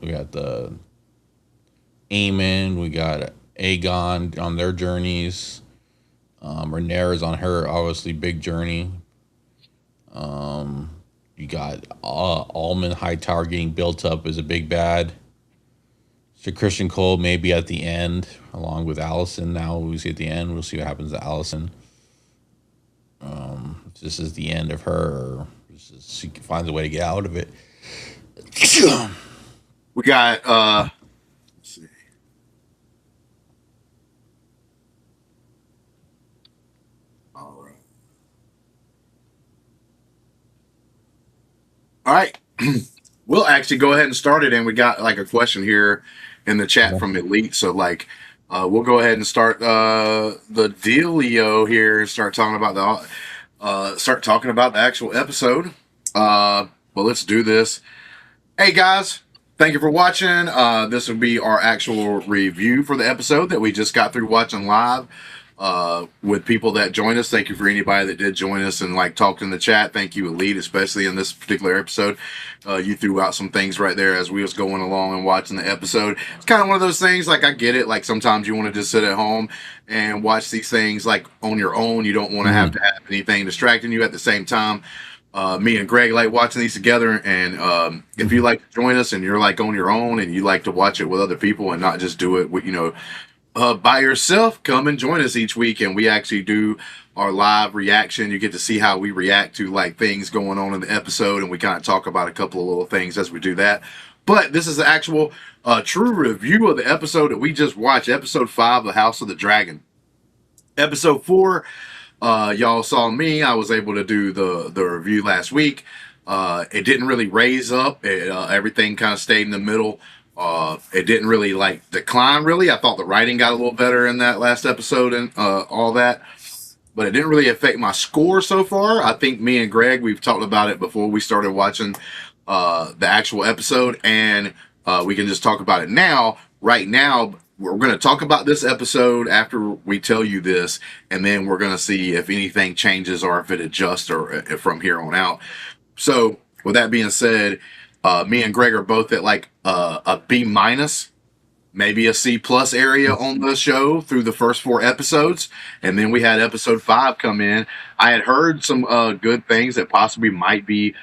We got the Aemond, we got Aegon on their journeys. Rhaenyra's on her obviously big journey. You got Ormund Hightower getting built up as a big bad. So Christian Cole maybe at the end, along with Allison. Now we see at the end. We'll see what happens to Allison. If this is the end of her, or she finds a way to get out of it. We got let's see. All right. All right. We'll actually go ahead and start it, and we got like a question here in the chat from Elite. So like we'll go ahead and start the dealio here and start talking about start talking about the actual episode. Well, let's do this. Hey guys, thank you for watching. This will be our actual review for the episode that we just got through watching live with people that joined us. Thank you for anybody that did join us and like talked in the chat. Thank you, Elite, especially in this particular episode. You threw out some things right there as we was going along and watching the episode. It's kind of one of those things, like I get it. Like sometimes you want to just sit at home and watch these things like on your own. You don't want to have to have anything distracting you at the same time. Me and Greg like watching these together, and if you like to join us and you're like on your own and you like to watch it with other people and not just do it with, by yourself, come and join us each week, and we actually do our live reaction. You get to see how we react to like things going on in the episode, and we kind of talk about a couple of little things as we do that. But this is the actual true review of the episode that we just watched, episode 5 of House of the Dragon. Episode 4, y'all saw me. I was able to do the review last week. It didn't really raise up. Everything kind of stayed in the middle. It didn't really like decline really. I thought the writing got a little better in that last episode and all that, but it didn't really affect my score so far. I think me and Greg, we've talked about it before we started watching the actual episode, and we can just talk about it now. Right now, we're going to talk about this episode after we tell you this, and then we're going to see if anything changes or if it adjusts or if from here on out. So with that being said, me and Greg are both at like a B minus, maybe a C plus area on the show through the first 4 episodes. And then we had episode 5 come in. I had heard some good things that possibly might be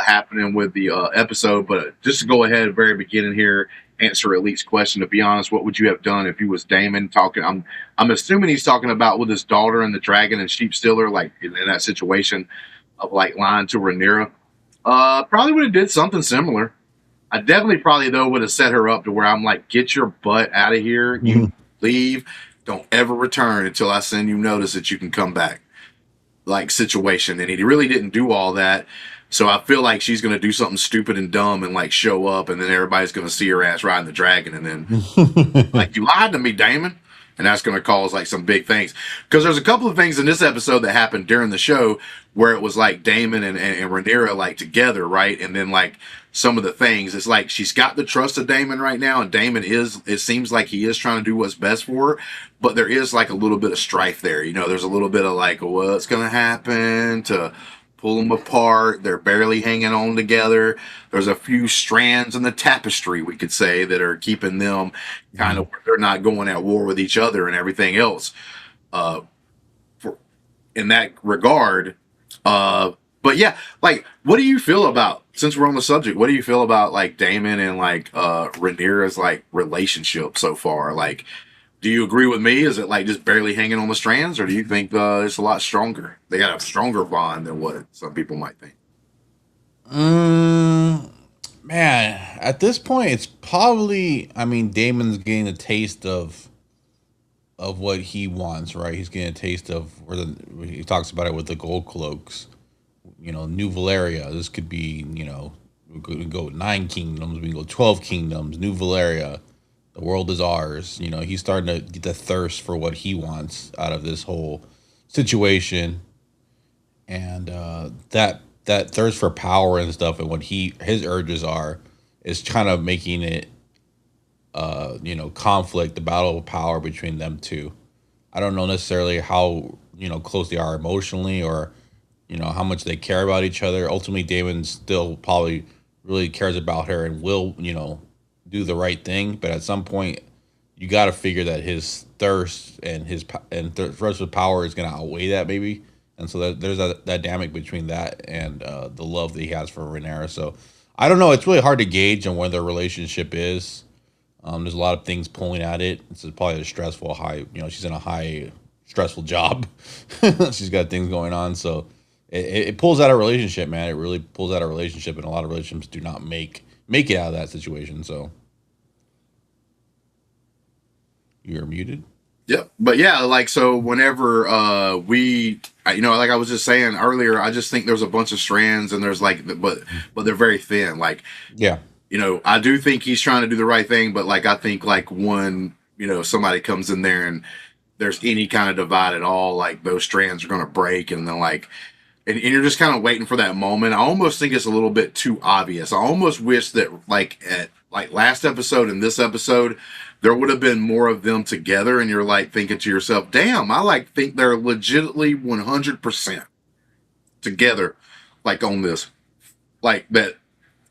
happening with the episode, but just to go ahead at the very beginning here, answer Elite's question. To be honest, what would you have done if you was Daemon talking? I'm assuming he's talking about with his daughter and the dragon and Sheepstealer, like in that situation of like lying to Rhaenyra. Probably would have did something similar. I definitely probably though would have set her up to where I'm like, get your butt out of here. You leave. Don't ever return until I send you notice that you can come back. Like situation. And he really didn't do all that. So I feel like she's going to do something stupid and dumb and like show up, and then everybody's going to see her ass riding the dragon, and then like, you lied to me, Daemon. And that's going to cause like some big things, because there's a couple of things in this episode that happened during the show where it was like Daemon and Rhaenyra like together, right? And then like some of the things, it's like she's got the trust of Daemon right now, and Daemon it seems like he is trying to do what's best for her, but there is like a little bit of strife there. There's a little bit of like, what's going to happen to pull them apart. They're barely hanging on together. There's a few strands in the tapestry, we could say, that are keeping them kind of, they're not going at war with each other and everything else in that regard. But yeah, like, what do you feel about, since we're on the subject, what do you feel about like Daemon and like Rhaenyra's like relationship so far? Like, do you agree with me? Is it like just barely hanging on the strands, or do you think it's a lot stronger? They got a stronger bond than what some people might think. Man, at this point, it's probably. I mean, Damon's getting a taste of what he wants, right? He's getting a taste of where he talks about it with the gold cloaks. New Valeria. This could be, we could go 9 kingdoms, we can go 12 kingdoms, New Valeria. The world is ours. He's starting to get the thirst for what he wants out of this whole situation, and that thirst for power and stuff, and what his urges are, is kind of making it, conflict, the battle of power between them two. I don't know necessarily how close they are emotionally, or how much they care about each other. Ultimately, Daemon still probably really cares about her and will do the right thing, but at some point you got to figure that his thirst and thirst for power is going to outweigh that, maybe. And so there's that dynamic between that and the love that he has for Rhaenyra. So I don't know, it's really hard to gauge on where their relationship is. There's a lot of things pulling at it. This is probably a stressful she's in a high stressful job. She's got things going on, so it pulls out a relationship, man. It really pulls out a relationship, and a lot of relationships do not make it out of that situation. So you're muted. Yep. But yeah, like, so whenever like I was just saying earlier, I just think there's a bunch of strands, and there's like, but they're very thin. Like, yeah, I do think he's trying to do the right thing, but like, I think like when, somebody comes in there and there's any kind of divide at all, like those strands are going to break. And then like, and you're just kind of waiting for that moment. I almost think it's a little bit too obvious. I almost wish that like at like last episode and this episode, there would have been more of them together, and you're like thinking to yourself, damn, I like think they're legitimately 100% together, like on this. Like that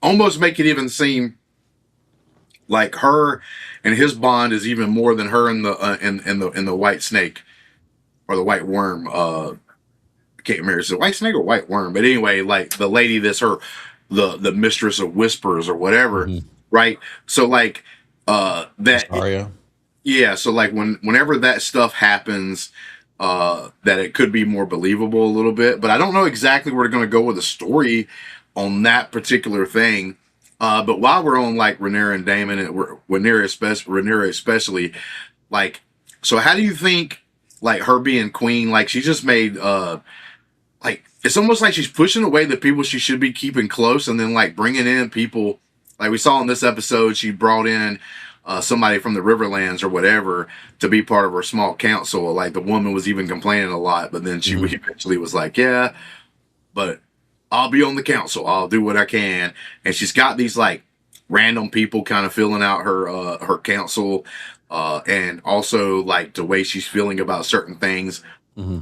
almost make it even seem like her and his bond is even more than her and the in the white snake or the white worm. I can't remember, is it white snake or white worm? But anyway, like the lady that's her the mistress of whispers or whatever, Mm-hmm. right? So like that Aria. yeah, so like whenever that stuff happens, that it could be more believable a little bit, but I don't know exactly where they're going to go with the story on that particular thing. But while we're on like Rhaenyra and Daemon, and Rhaenyra especially, like, so how do you think like her being queen, like she just made like it's almost like she's pushing away the people she should be keeping close, and then like bringing in people like we saw in this episode. She brought in somebody from the Riverlands or whatever to be part of her small council. Like the woman was even complaining a lot, but then she Mm-hmm. eventually was like, "Yeah, but I'll be on the council. I'll do what I can." And she's got these like random people kind of filling out her council, and also like the way she's feeling about certain things Mm-hmm.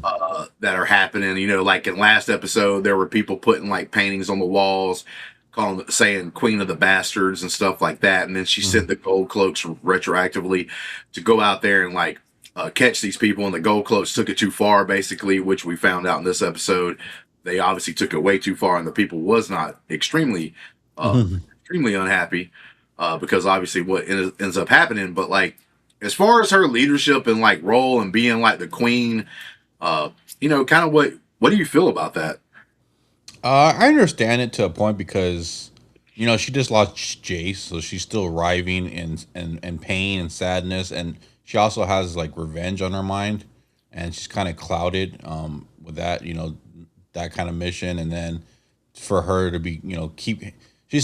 that are happening. You know, like in last episode, there were people putting like paintings on the walls, calling saying "Queen of the Bastards" and stuff like that. And then she Mm-hmm. sent the gold cloaks retroactively to go out there and like catch these people. And the gold cloaks took it too far, basically, which we found out in this episode. They obviously took it way too far, and the people was not Mm-hmm. extremely unhappy because obviously what ends up happening. But like as far as her leadership and like role and being like the queen, uh, you know, kind of what do you feel about that? I understand it to a point because she just lost Jace, so she's still writhing in pain and sadness, and she also has like revenge on her mind, and she's kind of clouded with that that kind of mission, and then for her to be keep she's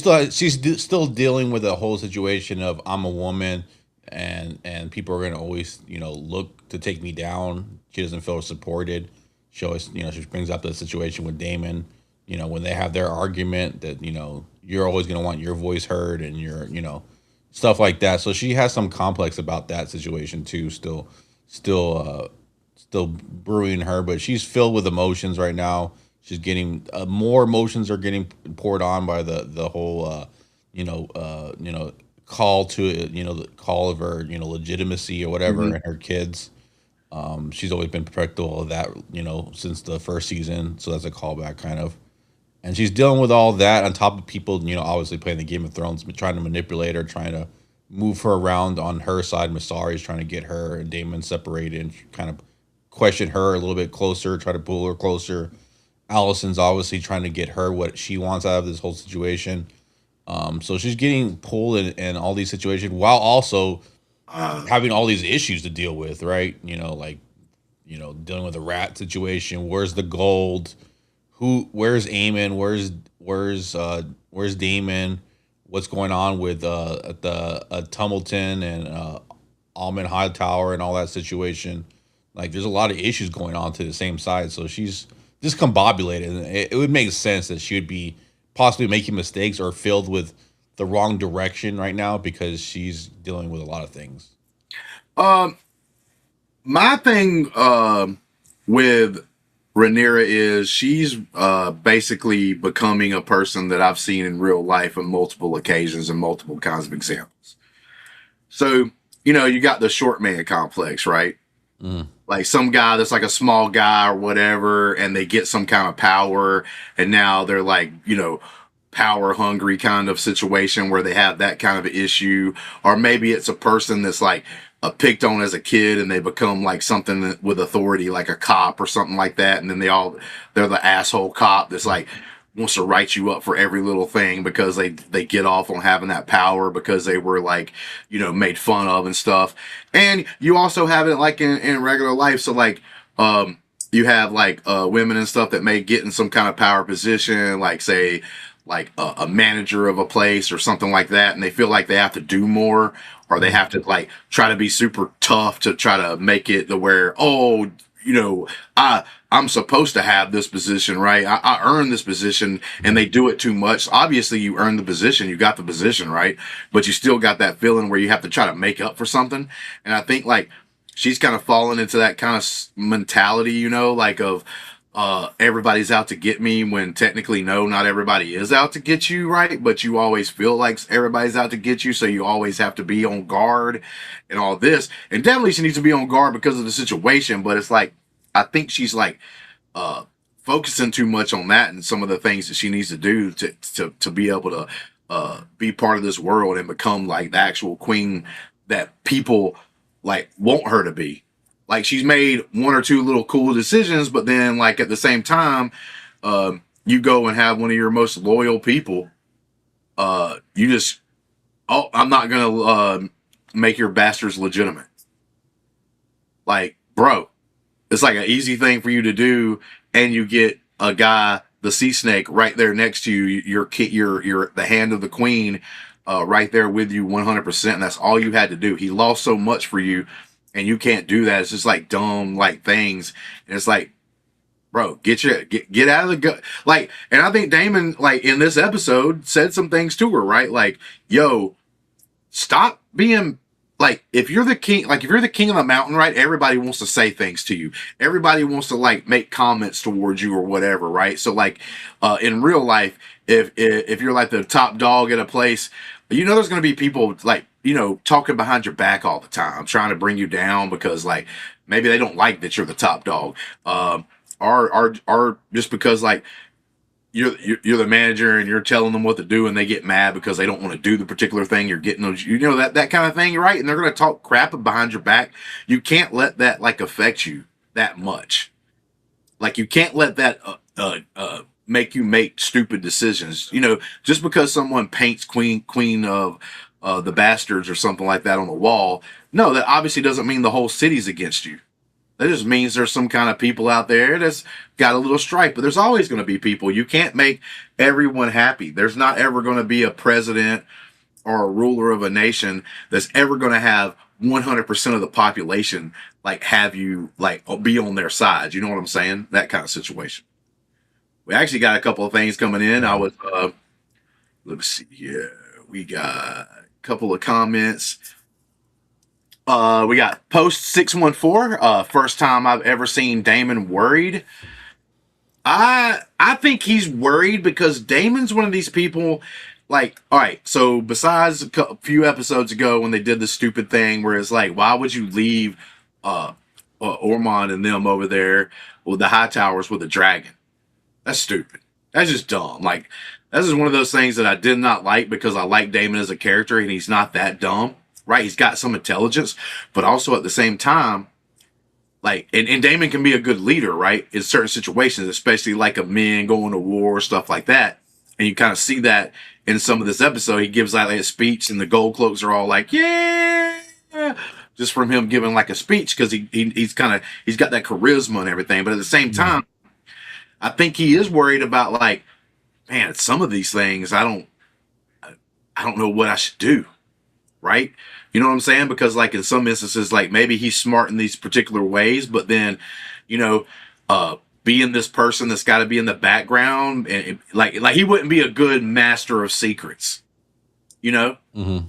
still dealing with the whole situation of I'm a woman, and people are gonna always look to take me down. She doesn't feel supported. She always she brings up the situation with Daemon, when they have their argument that you're always going to want your voice heard, and you're stuff like that. So she has some complex about that situation too, still brewing her, but she's filled with emotions right now. She's getting more emotions are getting poured on by the whole you know call to it, the call of her legitimacy or whatever, Mm-hmm. and her kids. She's always been protective of that, since the first season. So that's a callback kind of. And she's dealing with all that on top of people, obviously playing the Game of Thrones, but trying to manipulate her, trying to move her around on her side. Masari's trying to get her and Daemon separated and kind of question her a little bit closer, try to pull her closer. Allison's obviously trying to get her what she wants out of this whole situation. So she's getting pulled in all these situations while also Uh, having all these issues to deal with, right? Like dealing with the rat situation. Where's the gold? Where's Aemond? Where's Daemon? What's going on with at the Tumbleton and Ormund Hightower and all that situation? Like there's a lot of issues going on to the same side, so she's discombobulated, and it would make sense that she would be possibly making mistakes or filled with the wrong direction right now because she's dealing with a lot of things. um, my thing with Rhaenyra is she's basically becoming a person that I've seen in real life on multiple occasions and multiple kinds of examples. So, you know, you got the short man complex, right? Mm, Like some guy that's like a small guy or whatever, and they get some kind of power, and now they're like, you know, power hungry kind of situation where they have that kind of issue. Or maybe it's a person that's like picked on as a kid and they become like something with authority, like a cop or something like that. And then they're the asshole cop that's like wants to write you up for every little thing because they get off on having that power because they were like, you know, made fun of and stuff. And you also have it like in regular life. So like, you have like women and stuff that may get in some kind of power position, like say like a manager of a place or something like that, and they feel like they have to do more, or they mm, have to like try to be super tough to try to make it to where, oh, you know, I'm supposed to have this position, right? I earned this position, and they do it too much. Obviously, you earned the position, you got the position, right? But you still got that feeling where you have to try to make up for something. And I think like she's kind of fallen into that kind of mentality, you know, like of everybody's out to get me, when technically no, not everybody is out to get you, right? But you always feel like everybody's out to get you, so you always have to be on guard and all this. And definitely she needs to be on guard because of the situation, but it's like I think she's like uh focusing too much on that and some of the things that she needs to do to be able to be part of this world and become like the actual queen that people like want her to be. Like she's made one or two little cool decisions, but then like at the same time, you go and have one of your most loyal people. You just, oh, I'm not gonna make your bastards legitimate. Like, bro, it's like an easy thing for you to do, and you get a guy, the sea snake, right there next to you. Your the hand of the queen, right there with you, 100%. And that's all you had to do. He lost so much for you, and you can't do that. It's just like dumb like things, and it's like, bro, get out of the gut. Like, and I think Daemon, like in this episode, said some things to her, right? Like, yo, stop being like, if you're the king, like if you're the king of the mountain, right? Everybody wants to say things to you. Everybody wants to like make comments towards you or whatever, right? So like in real life, if you're like the top dog at a place, you know there's gonna be people like, you know, talking behind your back all the time, trying to bring you down because like maybe they don't like that you're the top dog. Or just because like you're the manager and you're telling them what to do and they get mad because they don't want to do the particular thing you're getting those, you know, that kind of thing, right? And they're going to talk crap behind your back. You can't let that like affect you that much. Like you can't let that make you make stupid decisions, you know, just because someone paints queen of the bastards or something like that on the wall. No, that obviously doesn't mean the whole city's against you. That just means there's some kind of people out there that's got a little stripe, but there's always going to be people. You can't make everyone happy. There's not ever going to be a president or a ruler of a nation that's ever going to have 100% of the population like have you like be on their side. You know what I'm saying? That kind of situation. We actually got a couple of things coming in. I was, let me see here. We got a couple of comments. We got post 614. First time I've ever seen Daemon worried. I think he's worried because Daemon's one of these people. Like, all right, so besides a few episodes ago when they did the stupid thing where it's like, why would you leave Ormond and them over there with the Hightowers with a dragon? That's stupid. That's just dumb. Like, this is one of those things that I did not like because I like Daemon as a character and he's not that dumb. Right, he's got some intelligence, but also at the same time, like, and Daemon can be a good leader, right, in certain situations, especially like a men going to war, stuff like that. And you kind of see that in some of this episode. He gives like a speech, and the gold cloaks are all like, "Yeah," just from him giving like a speech because he's got that charisma and everything. But at the same time, I think he is worried about like, man, some of these things I don't know what I should do, right? You know what I'm saying? Because like in some instances, like maybe he's smart in these particular ways, but then, you know, being this person that's got to be in the background and like he wouldn't be a good master of secrets, you know? Mm-hmm.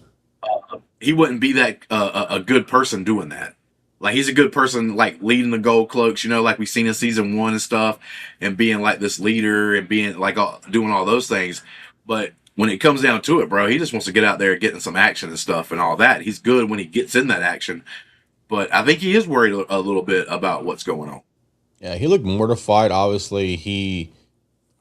He wouldn't be that a good person doing that. Like he's a good person, like leading the gold cloaks, you know, like we've seen in season 1 and stuff, and being like this leader and being like doing all those things. But when it comes down to it, bro, he just wants to get out there getting some action and stuff and all that. He's good when he gets in that action. But I think he is worried a little bit about what's going on. Yeah, he looked mortified. Obviously, he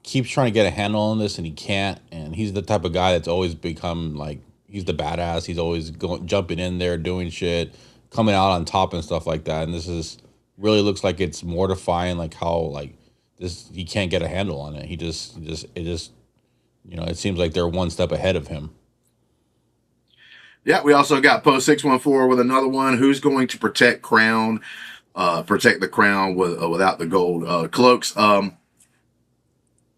keeps trying to get a handle on this and he can't. And he's the type of guy that's always become like, he's the badass. He's always jumping in there, doing shit, coming out on top and stuff like that. And this is really looks like it's mortifying, like how like this, he can't get a handle on it. It just, you know, it seems like they're one step ahead of him. Yeah, we also got post 614 with another one. Who's going to protect the crown without the gold cloaks?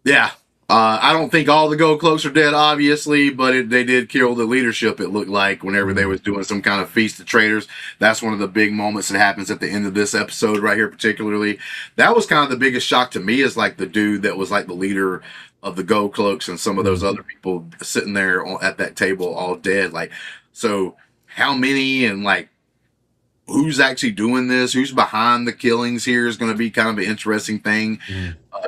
Yeah, I don't think all the gold cloaks are dead, obviously, but they did kill the leadership. It looked like whenever they was doing some kind of feast of traitors. That's one of the big moments that happens at the end of this episode right here, particularly. That was kind of the biggest shock to me, is like the dude that was like the leader of the gold cloaks and some of those other people sitting there at that table all dead. Like, so how many, and like who's actually doing this, who's behind the killings here, is going to be kind of an interesting thing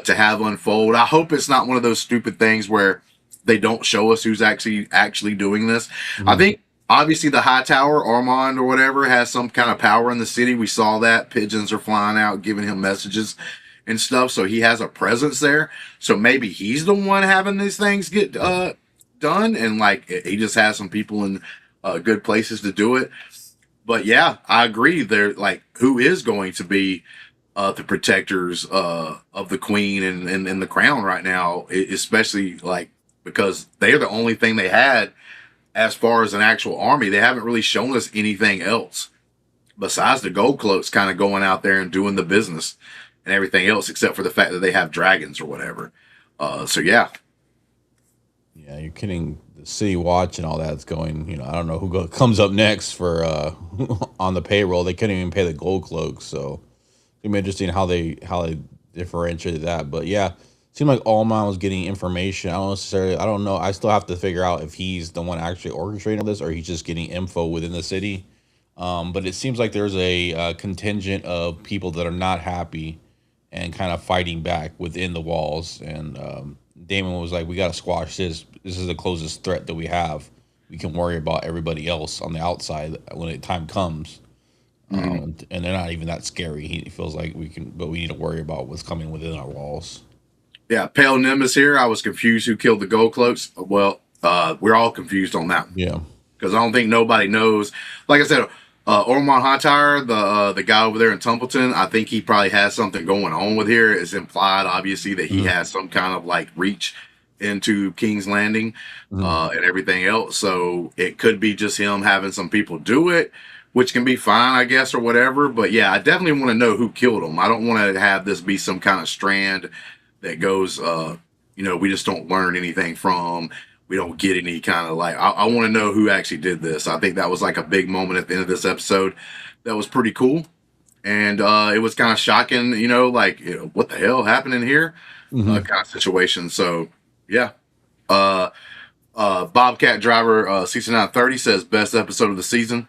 to have unfold. I hope it's not one of those stupid things where they don't show us who's actually doing this. I think obviously the Hightower, Ormond or whatever, has some kind of power in the city. We saw that pigeons are flying out giving him messages and stuff, so he has a presence there. So maybe he's the one having these things get done, and like he just has some people in good places to do it. But yeah, I agree. They're like, who is going to be the protectors of the queen and the crown right now, especially like because they're the only thing they had as far as an actual army. They haven't really shown us anything else besides the gold cloaks kind of going out there and doing the business and everything else, except for the fact that they have dragons or whatever. So yeah. Yeah, you're kidding. The city watch and all that's going. I don't know who comes up next for on the payroll. They couldn't even pay the gold cloaks, so it'll be interesting how they differentiated that. But yeah, it seemed like Almond was getting information. I don't know. I still have to figure out if he's the one actually orchestrating this or he's just getting info within the city. But it seems like there's a contingent of people that are not happy and kind of fighting back within the walls. And Daemon was like, "We got to squash this. This is the closest threat that we have. We can worry about everybody else on the outside when the time comes." And they're not even that scary. He feels like we need to worry about what's coming within our walls. Yeah, Pale Nimbus here. I was confused who killed the gold cloaks. Well, we're all confused on that. Yeah, because I don't think nobody knows. Like I said, Ormond Hightower, the guy over there in Tumbleton, I think he probably has something going on with here. It's implied, obviously, that he has some kind of like reach into King's Landing and everything else. So it could be just him having some people do it, which can be fine, I guess, or whatever. But yeah, I definitely want to know who killed him. I don't want to have this be some kind of strand that goes, we just don't learn anything from. We don't get any kind of like, I want to know who actually did this. I think that was like a big moment at the end of this episode that was pretty cool. And it was kind of shocking, what the hell happened in here kind of situation. So yeah. Bobcat Driver 6930 says best episode of the season.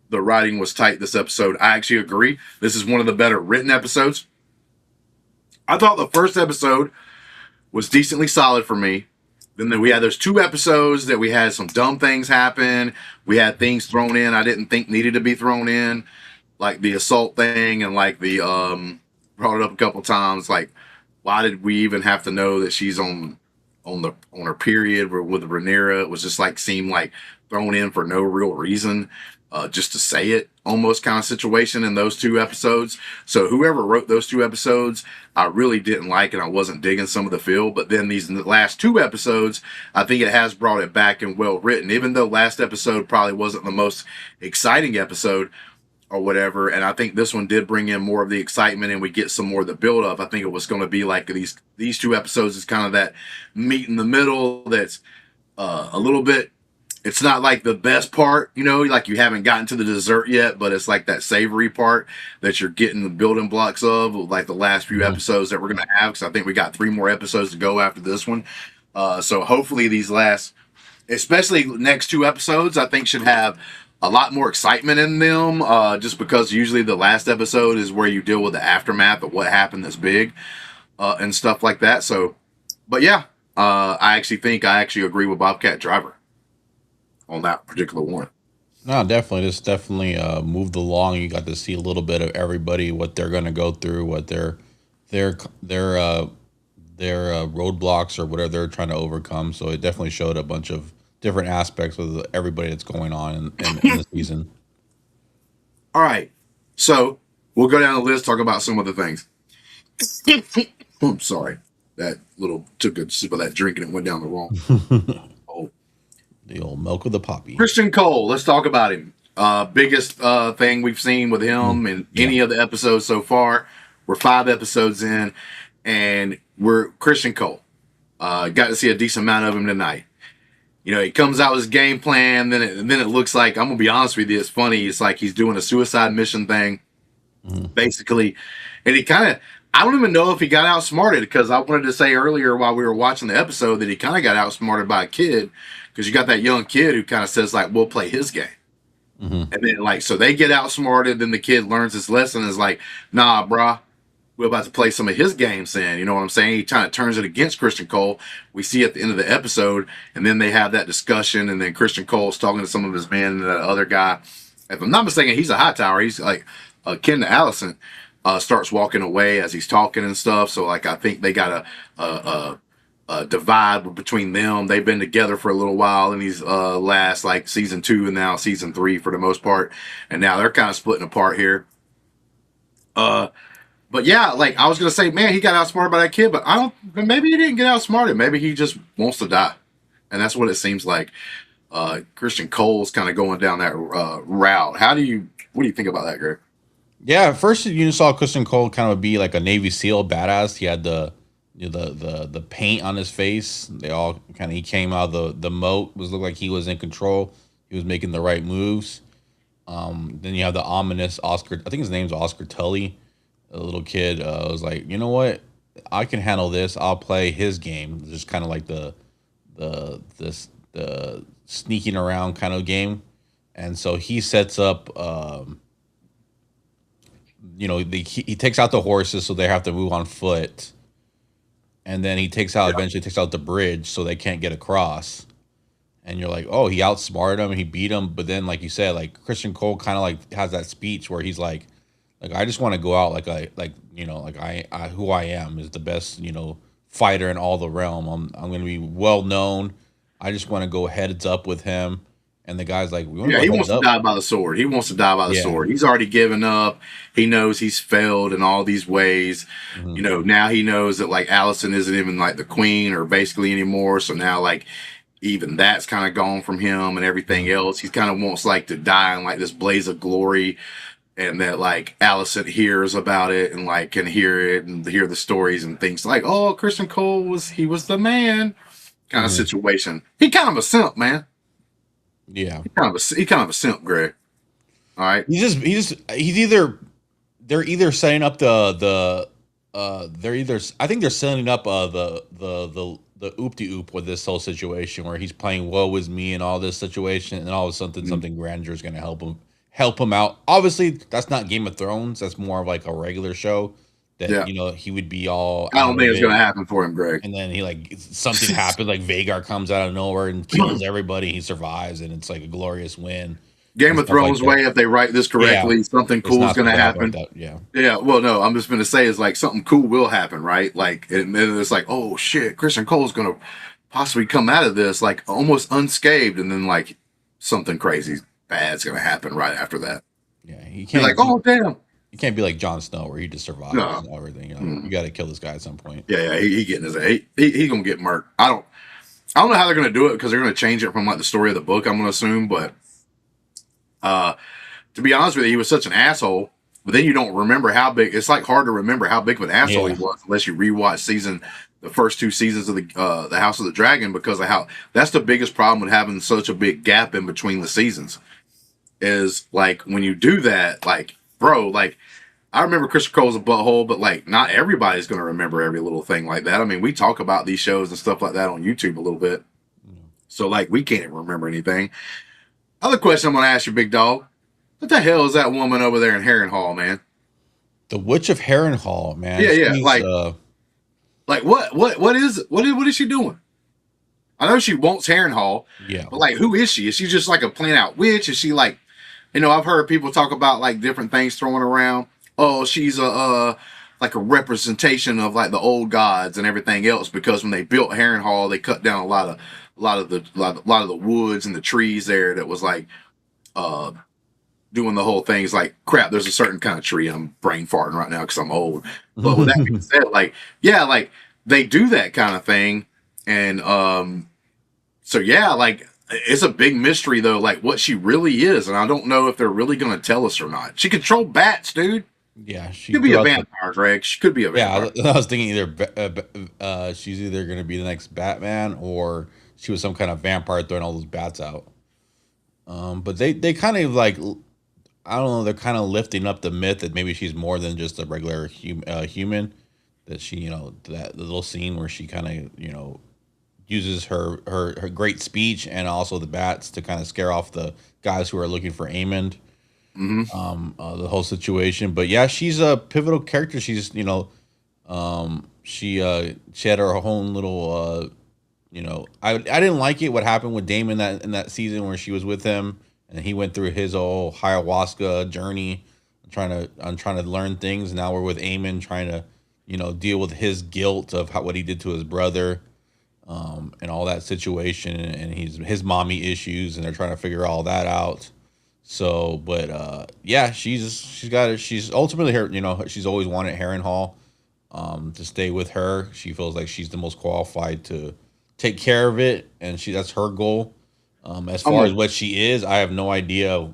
The writing was tight this episode. I actually agree. This is one of the better written episodes. I thought the first episode was decently solid for me. Then we had those 2 episodes that we had some dumb things happen. We had things thrown in I didn't think needed to be thrown in, like the assault thing and like the brought it up a couple times. Like, why did we even have to know that she's on her period with Rhaenyra? It was just like seemed like thrown in for no real reason. Just to say it, almost kind of situation in those 2 episodes. So whoever wrote those 2 episodes, I really didn't like, and I wasn't digging some of the feel. But then these last 2 episodes, I think it has brought it back and well written. Even though last episode probably wasn't the most exciting episode or whatever, and I think this one did bring in more of the excitement, and we get some more of the build up. I think it was going to be like these 2 episodes is kind of that meet in the middle. That's a little bit. It's not like the best part, like you haven't gotten to the dessert yet, but it's like that savory part that you're getting the building blocks of, like the last few episodes that we're going to have, because I think we got 3 more episodes to go after this one. So hopefully these last, especially next 2 episodes, I think should have a lot more excitement in them, just because usually the last episode is where you deal with the aftermath of what happened that's big and stuff like that. So, but yeah, I actually agree with Bobcat Driver on that particular one. No, definitely. This definitely moved along. You got to see a little bit of everybody, what they're going to go through, what their roadblocks or whatever they're trying to overcome. So it definitely showed a bunch of different aspects of everybody that's going on in the season. All right, so we'll go down the list, talk about some of the things. I'm sorry, that took a sip of that drink and it went down the wrong. The old milk of the poppy. Criston Cole, let's talk about him. Biggest thing we've seen with him in any of the episodes so far. We're 5 episodes in, and we're Criston Cole. Got to see a decent amount of him tonight. You know, he comes out with his game plan, then it looks like, I'm gonna be honest with you, it's funny. It's like he's doing a suicide mission thing, basically, and he kind of. I don't even know if he got outsmarted, because I wanted to say earlier while we were watching the episode that he kind of got outsmarted by a kid, because you got that young kid who kind of says like, "We'll play his game," and then like so they get outsmarted. Then the kid learns his lesson. And is like, "Nah, brah. We're about to play some of his games in." You know what I'm saying? He kind of turns it against Criston Cole. We see at the end of the episode, and then they have that discussion, and then Criston Cole's talking to some of his men, and the other guy, if I'm not mistaken, he's a Hightower. He's like kin to Alicent, starts walking away as he's talking and stuff. So like I think they got a divide between them. They've been together for a little while in these last like season 2 and now season 3 for the most part, and now they're kind of splitting apart here. But yeah, like I was gonna say, man, he got outsmarted by that kid, but I don't. Maybe he didn't get outsmarted. Maybe he just wants to die, and that's what it seems like. Criston Cole's kind of going down that route. What do you think about that, Greg? Yeah, at first you saw Criston Cole kind of be like a Navy SEAL badass. He had the paint on his face. They all kind of he came out of the moat. Looked like he was in control. He was making the right moves. Then you have the ominous Oscar. I think his name's Oscar Tully. A little kid was like, you know what, I can handle this. I'll play his game. Just kind of like the sneaking around kind of game, and so he sets up. He takes out the horses, so they have to move on foot, and then he eventually takes out the bridge, so they can't get across. And you're like, oh, he outsmarted him, he beat him, but then like you said, like Criston Cole kind of like has that speech where he's like I just want to go out I who I am is the best fighter in all the realm. I'm going to be well known. I just want to go heads up with him. And the guy's like, he wants to die by the sword. He wants to die by the sword. He's already given up. He knows he's failed in all these ways. Now he knows that like Alicent isn't even like the queen or basically anymore. So now like even that's kind of gone from him and everything else. He kind of wants like to die in like this blaze of glory. And that like Alicent hears about it and like can hear it and hear the stories and things like, oh, Criston Cole was the man kind of situation. He kind of a simp, man. Yeah, he kind of a simp, Greg. All right, they're either setting up I think they're setting up the oop-de-oop with this whole situation where he's playing woe is me and all this situation, and all of a sudden something grandeur is going to help him out. Obviously, that's not Game of Thrones. That's more of like a regular show that he would be all. I don't think it's going to happen for him, Greg. And then he like something happens, like Vhagar comes out of nowhere and kills everybody. He survives, and it's like a glorious win. Game of Thrones way, if they write this correctly, something cool is going to happen. Like yeah. Well, no, I'm just going to say is like something cool will happen, right? Like, and it's like, oh shit, Criston Cole's going to possibly come out of this like almost unscathed, and then like something crazy bad's going to happen right after that. Yeah, he can't. Like, oh damn. You can't be like Jon Snow where he just survives and everything. You got to kill this guy at some point. Yeah, he getting his he gonna get murked. I don't know how they're gonna do it because they're gonna change it from like the story of the book. I'm gonna assume, but to be honest with you, he was such an asshole. But then you don't remember how big. It's like hard to remember how big of an asshole he was unless you rewatch the first 2 seasons of the House of the Dragon, because of how that's the biggest problem with having such a big gap in between the seasons. Is like when you do that, like. Bro, like, I remember Criston Cole's a butthole, but, like, not everybody's going to remember every little thing like that. I mean, we talk about these shows and stuff like that on YouTube a little bit. So, like, we can't even remember anything. Other question I'm going to ask you, big dog. What the hell is that woman over there in Harrenhal, man? The Witch of Harrenhal, man. Yeah. Like, what is she doing? I know she wants Harrenhal. Yeah. But, like, who is she? Is she just, like, a plain-out witch? Is she, like... I've heard people talk about like different things thrown around. Oh, she's like a representation of like the old gods and everything else, because when they built Harrenhal, they cut down a lot of the woods and the trees there that was like doing the whole thing. It's like crap. There's a certain kind of tree. I'm brain farting right now because I'm old. But with that being said, like they do that kind of thing, and so yeah, like. It's a big mystery, though, like what she really is. And I don't know if they're really going to tell us or not. She controlled bats, dude. Yeah, she Could be a throughout the vampire, Greg. She could be a yeah. vampire. I was thinking either she's either gonna be the next Batman or she was some kind of vampire throwing all those bats out. But they kind of like I don't know. They're kind of lifting up the myth that maybe she's more than just a regular human. That she, that little scene where she kind of, uses her great speech and also the bats to kind of scare off the guys who are looking for Aemond. Hmm. The whole situation, but yeah, she's a pivotal character. She's, she had her own little, I didn't like it what happened with Daemon that in that season where she was with him and he went through his whole ayahuasca journey, trying to learn things. Now we're with Aemon trying to, deal with his guilt of what he did to his brother, and all that situation, and his mommy issues, and they're trying to figure all that out. So, but yeah, she's got it. She's ultimately her. She's always wanted Harrenhal to stay with her. She feels like she's the most qualified to take care of it, and that's her goal. As I'm far a, as what she is, I have no idea.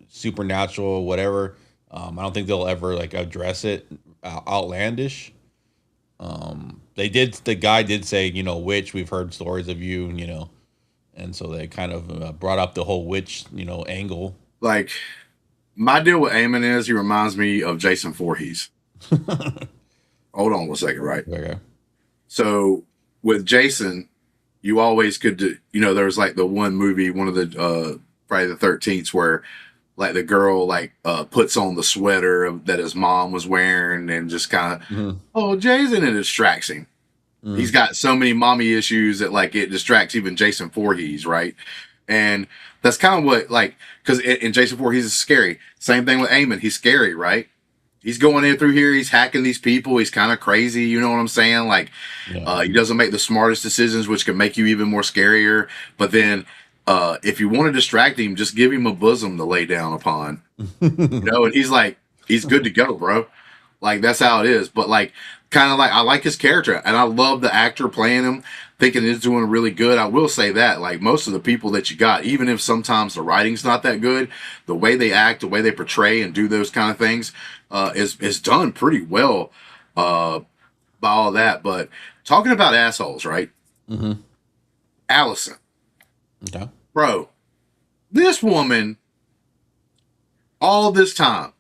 Supernatural, whatever. I don't think they'll ever like address it outlandish. They did. The guy did say, witch. We've heard stories of you, and so they kind of brought up the whole witch, angle. like my deal with Eamon is he reminds me of Jason Voorhees. Hold on one second, right? Okay. So with Jason, you always could do, there was like the one movie, one of the Friday the 13th, where like the girl like puts on the sweater that his mom was wearing and just kind of, Mm-hmm. oh, Jason, and it distracts him. He's got so many mommy issues that like it distracts even Jason Voorhees, right? And that's kind of what like because in Jason Voorhees is scary. Same thing with Eamon, he's scary, right? He's going in through here, he's hacking these people, he's kind of crazy, you know what I'm saying? Like Yeah. he doesn't make the smartest decisions, which can make you even more scarier. But then if you want to distract him, just give him a bosom to lay down upon. And he's like, he's good to go, bro. Like that's how it is. But like, kind of like I like his character, and I love the actor playing him. Thinking he's doing really good. I will say that, like most of the people that you got, even if sometimes the writing's not that good, the way they act, the way they portray and do those kind of things, is done pretty well by all that. But talking about assholes, right? Mm-hmm. Alicent, Okay. bro, this woman, all this time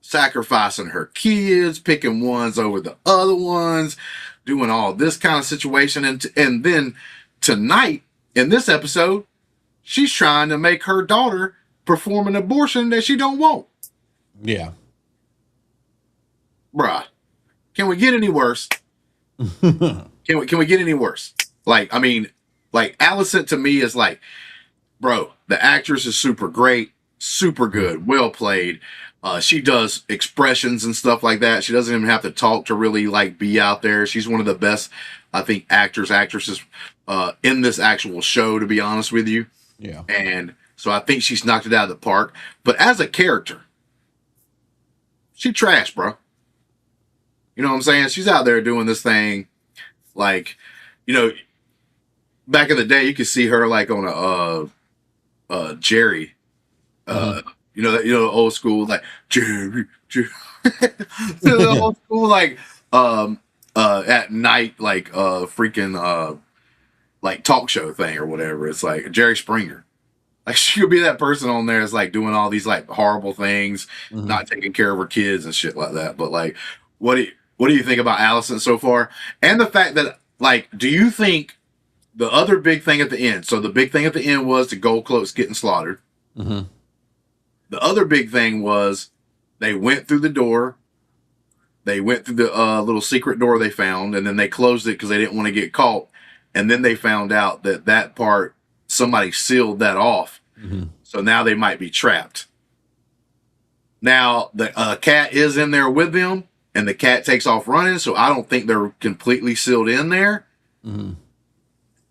sacrificing her kids, picking ones over the other ones, doing all this kind of situation. And then tonight, in this episode, she's trying to make her daughter perform an abortion that she don't want. Yeah. Bruh, can we get any worse? Can we get any worse? Like, I mean, like Alicent to me is like, bro, the actress is super great, super good, well played. She does expressions and stuff like that. She doesn't even have to talk to really like be out there. She's one of the best, I think, actresses in this actual show, to be honest with you. Yeah. And so I think she's knocked it out of the park. But as a character, she trash, bro. You know what I'm saying? She's out there doing this thing like, back in the day, you could see her like on a Jerry. Mm-hmm. The old school like Jerry. The old school like at night like freaking like talk show thing or whatever. It's like Jerry Springer. Like she could be that person on there that's like doing all these like horrible things, Mm-hmm. not taking care of her kids and shit like that. But like, what do you think about Alicent so far? And the fact that like, do you think the other big thing at the end? So the big thing at the end was the gold cloaks getting slaughtered. Mm-hmm. The other big thing was they went through the door. They went through the little secret door they found, and then they closed it because they didn't want to get caught. And then they found out that part, somebody sealed that off. Mm-hmm. So now they might be trapped. Now, the cat is in there with them, and the cat takes off running, so I don't think they're completely sealed in there. Mm-hmm.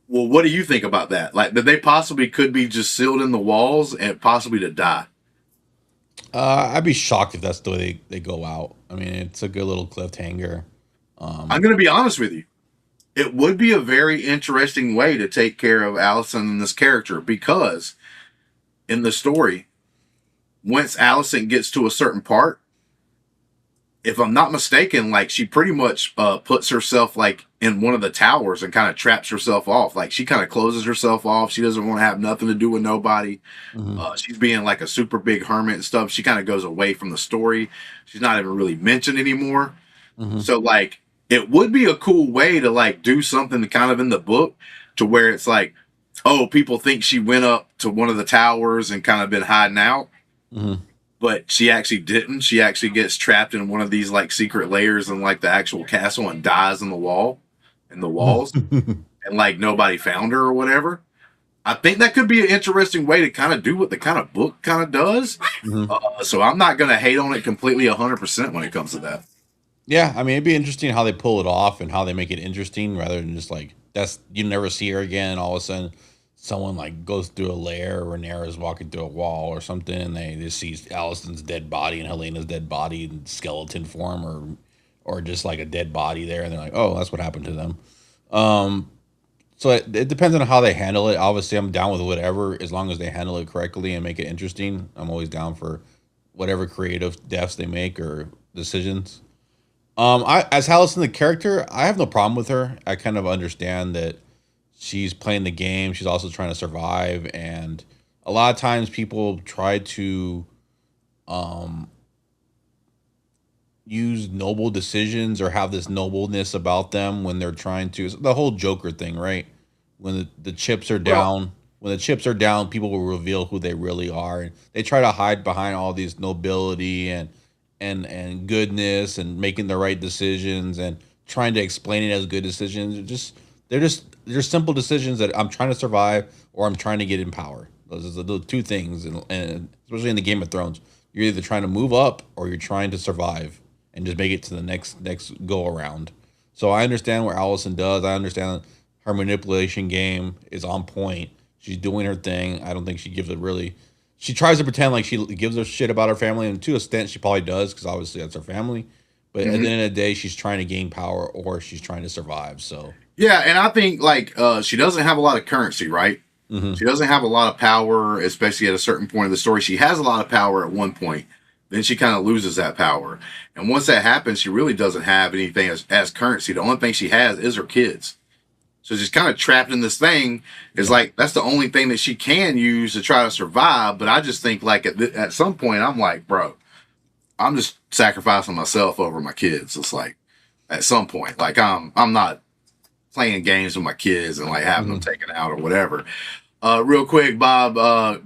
Well, what do you think about that? Like, that they possibly could be just sealed in the walls and possibly to die? I'd be shocked if that's the way they go out. I mean, it's a good little cliffhanger. I'm going to be honest with you. It would be a very interesting way to take care of Alicent and this character because in the story, once Alicent gets to a certain part, if I'm not mistaken, like she pretty much puts herself like in one of the towers and kind of traps herself off. Like she kind of closes herself off. She doesn't want to have nothing to do with nobody. Hmm. She's being like a super big hermit and stuff. She kind of goes away from the story. She's not even really mentioned anymore. Hmm. So like it would be a cool way to like do something kind of in the book to where it's like, oh, people think she went up to one of the towers and kind of been hiding out, Hmm. but she actually didn't. She actually gets trapped in one of these like secret layers in like the actual castle and dies in the walls, and like nobody found her or whatever. I think that could be an interesting way to kind of do what the kind of book kind of does. Hmm. So I'm not going to hate on it completely 100% when it comes to that. Yeah, I mean, it'd be interesting how they pull it off and how they make it interesting rather than just like that's you never see her again. All of a sudden, someone like goes through a lair, or Rhaenyra's walking through a wall or something, and they just see Alicent's dead body and Helena's dead body in skeleton form, or just like a dead body there, and they're like, oh, that's what happened to them. Um, so it depends on how they handle it. Obviously, I'm down with whatever as long as they handle it correctly and make it interesting. I'm always down for whatever creative deaths they make or decisions. I as Allison the character, I have no problem with her. I kind of understand that she's playing the game. She's also trying to survive, and a lot of times people try to um, use noble decisions or have this nobleness about them when they're trying to. It's the whole Joker thing, right? When the chips are Well, down, when the chips are down, people will reveal who they really are, and they try to hide behind all these nobility and goodness and making the right decisions and trying to explain it as good decisions. They're simple decisions that I'm trying to survive or I'm trying to get in power. Those are the two things, and especially in the Game of Thrones, you're either trying to move up or you're trying to survive and just make it to the next go around. So I understand what Allison does. I understand her manipulation game is on point. She's doing her thing. I don't think she gives a really. She tries to pretend like she gives a shit about her family, and to an extent, she probably does because obviously that's her family. But at mhm. the end of the day, she's trying to gain power or she's trying to survive. So, Yeah, and I think like she doesn't have a lot of currency, right? hmm. She doesn't have a lot of power, especially at a certain point of the story. She has a lot of power at one point, then she kind of loses that power, and once that happens, she really doesn't have anything as currency. The only thing she has is her kids. So she's kind of trapped in this thing. It's Yeah. like that's the only thing that she can use to try to survive. But I just think like at some point, I'm like, bro, I'm just sacrificing myself over my kids. It's like at some point, like I'm not playing games with my kids and like having them Hmm. taken out or whatever. Real quick, Bob,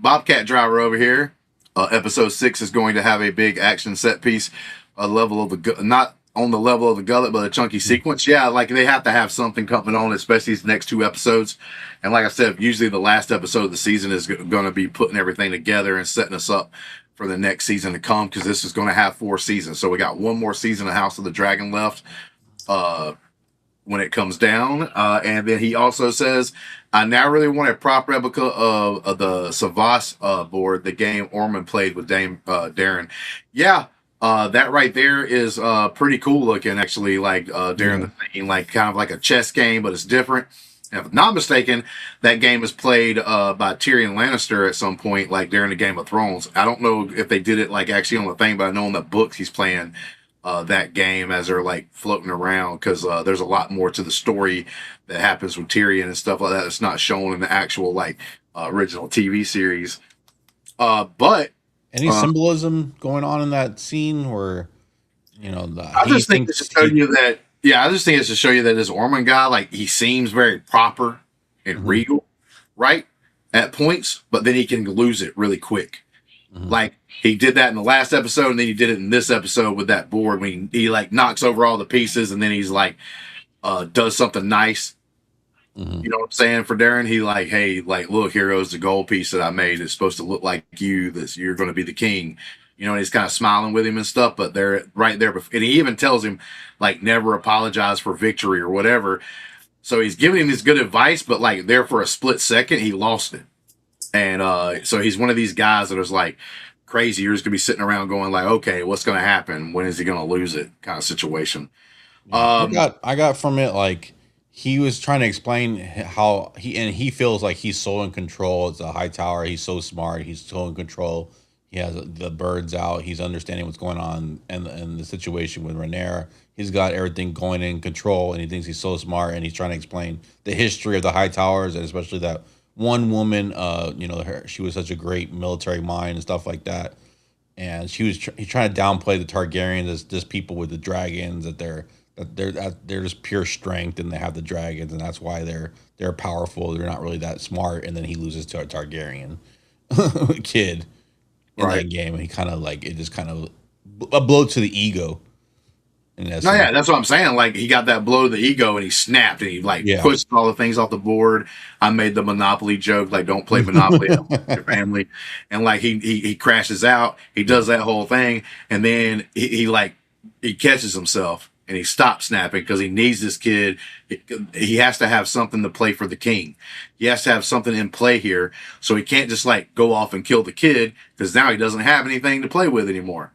Bobcat Driver over here. Episode 6 is going to have a big action set piece, a level of the not on the level of the Gullet, but a chunky sequence. Yeah, like they have to have something coming on, especially these next two episodes. And like I said, usually the last episode of the season is going to be putting everything together and setting us up for the next season to come because this is going to have 4 seasons. So we got one more season of House of the Dragon left. Uh, when it comes down. And then he also says, I now really want a prop replica of the Savas board, the game Ormond played with Daeron. Yeah, that right there is pretty cool looking, actually, like Daeron Yeah. the Thing, like kind of like a chess game, but it's different. If I'm not mistaken, that game is played by Tyrion Lannister at some point, like during the Game of Thrones. I don't know if they did it like actually on the thing, but I know in the books he's playing that game as they're like floating around because there's a lot more to the story that happens with Tyrion and stuff like that. It's not shown in the actual like original TV series. But Any uh, symbolism going on in that scene where, I he just think it's to thinks show he. you that. Yeah, I just think it's to show you that this Ormond guy, like, he seems very proper and Mhm. regal, right, at points, but then he can lose it really quick. Mhm. Like he did that in the last episode, and then he did it in this episode with that board when he like knocks over all the pieces, and then he's like does something nice. Mhm. You know what I'm saying? For Daeron, he like, hey, like, look, here's the gold piece that I made. It's supposed to look like you. This you're going to be the king. You know, and he's kind of smiling with him and stuff. But they're right there, and he even tells him like, never apologize for victory or whatever. So he's giving him this good advice, but like there for a split second, he lost it. And so he's one of these guys that is like crazy. You're just gonna be sitting around going like, okay, what's gonna happen? When is he gonna lose it? Kind of situation. Yeah, Um, I got from it like he was trying to explain how he feels like he's so in control. It's a high tower. He's so smart. He's so in control. He has the birds out. He's understanding what's going on and the situation with Rhaenyra. He's got everything going in control, and he thinks he's so smart. And he's trying to explain the history of the High Towers, and especially that one woman. She was such a great military mind and stuff like that. And he's trying to downplay the Targaryens as just people with the dragons, that they're just pure strength and they have the dragons, and that's why they're powerful. They're not really that smart. And then he loses to a Targaryen kid in Right. that game, and he kind of like it just kind of a blow to the ego. In No, essence, yeah, that's what I'm saying. Like he got that blow to the ego and he snapped and he like yeah. pushed all the things off the board. I made the Monopoly joke, like don't play Monopoly with your family. And like he crashes out, he does that whole thing, and then he catches himself and he stops snapping because he needs this kid. He has to have something to play for the king. He has to have something in play here. So he can't just like go off and kill the kid because now he doesn't have anything to play with anymore.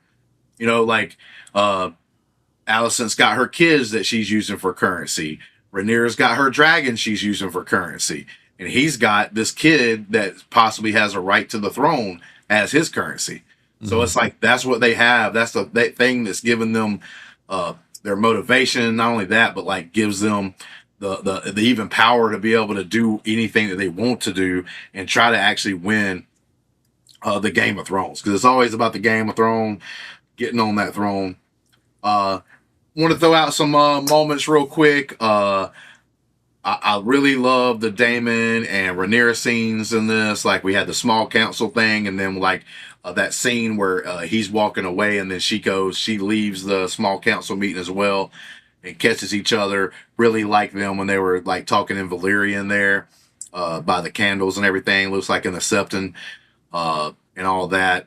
You know, like Alicent's got her kids that she's using for currency. Rhaenyra's got her dragon she's using for currency. And he's got this kid that possibly has a right to the throne as his currency. So Mhm. it's like that's what they have. That's the thing that's giving them their motivation. Not only that, but like gives them the even power to be able to do anything that they want to do and try to actually win the Game of Thrones. Because it's always about the Game of Thrones, getting on that throne. Want to throw out some moments real quick. I really love the Daemon and Rhaenyra scenes in this. Like we had the small council thing, and then like that scene where he's walking away, and then she leaves the small council meeting as well, and catches each other. Really like them when they were like talking in Valyrian there by the candles and everything. Looks like in the Septon and all that.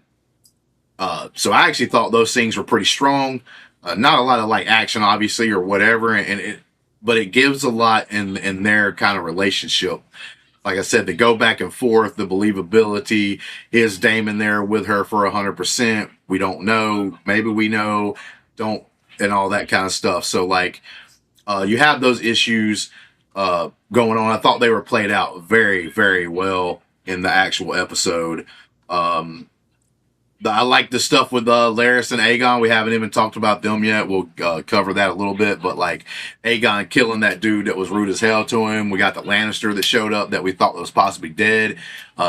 So I actually thought those scenes were pretty strong. Not a lot of like action, obviously, or whatever, but it gives a lot in their kind of relationship. Like I said, they go back and forth. The believability is Daemon there with her for 100%. We don't know. Maybe we know. Don't and all that kind of stuff. So like you have those issues going on. I thought they were played out very very well in the actual episode. Um, I like the stuff with Larys and Aegon. We haven't even talked about them yet. We'll cover that a little bit. But like Aegon killing that dude that was rude as hell to him. We got the Lannister that showed up that we thought was possibly dead